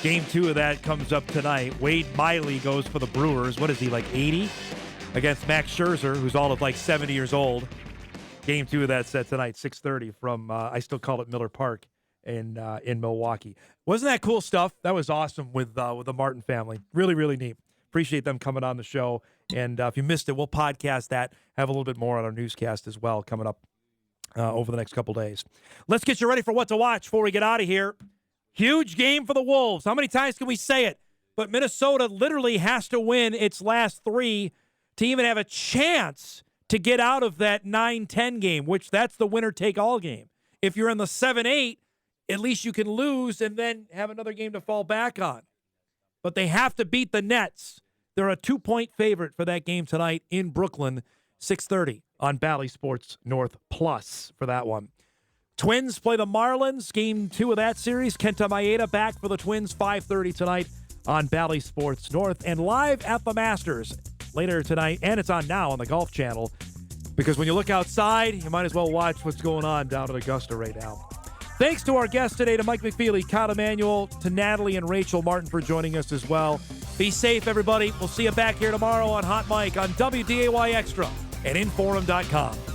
Game 2 of that comes up tonight. Wade Miley goes for the Brewers. What is he, like 80? Against Max Scherzer, who's all of like 70 years old. Game 2 of that set tonight, 6:30 from, I still call it Miller Park in Milwaukee. Wasn't that cool stuff? That was awesome with the Martin family. Really, really neat. Appreciate them coming on the show. And if you missed it, we'll podcast that, have a little bit more on our newscast as well coming up over the next couple days. Let's get you ready for what to watch before we get out of here. Huge game for the Wolves. How many times can we say it? But Minnesota literally has to win its last 3 to even have a chance to get out of that 9-10 game, which that's the winner-take-all game. If you're in the 7-8, at least you can lose and then have another game to fall back on. But they have to beat the Nets. They're a 2-point favorite for that game tonight in Brooklyn, 6:30 on Bally Sports North Plus for that one. Twins play the Marlins, game 2 of that series. Kenta Maeda back for the Twins, 5:30 tonight on Bally Sports North. And live at the Masters later tonight, and it's on now on the Golf Channel, because when you look outside, you might as well watch what's going on down at Augusta right now. Thanks to our guests today, to Mike McFeely, Kyle Emanuel, to Natalie and Rachel Martin for joining us as well. Be safe, everybody. We'll see you back here tomorrow on Hot Mike on WDAY Extra and Inforum.com.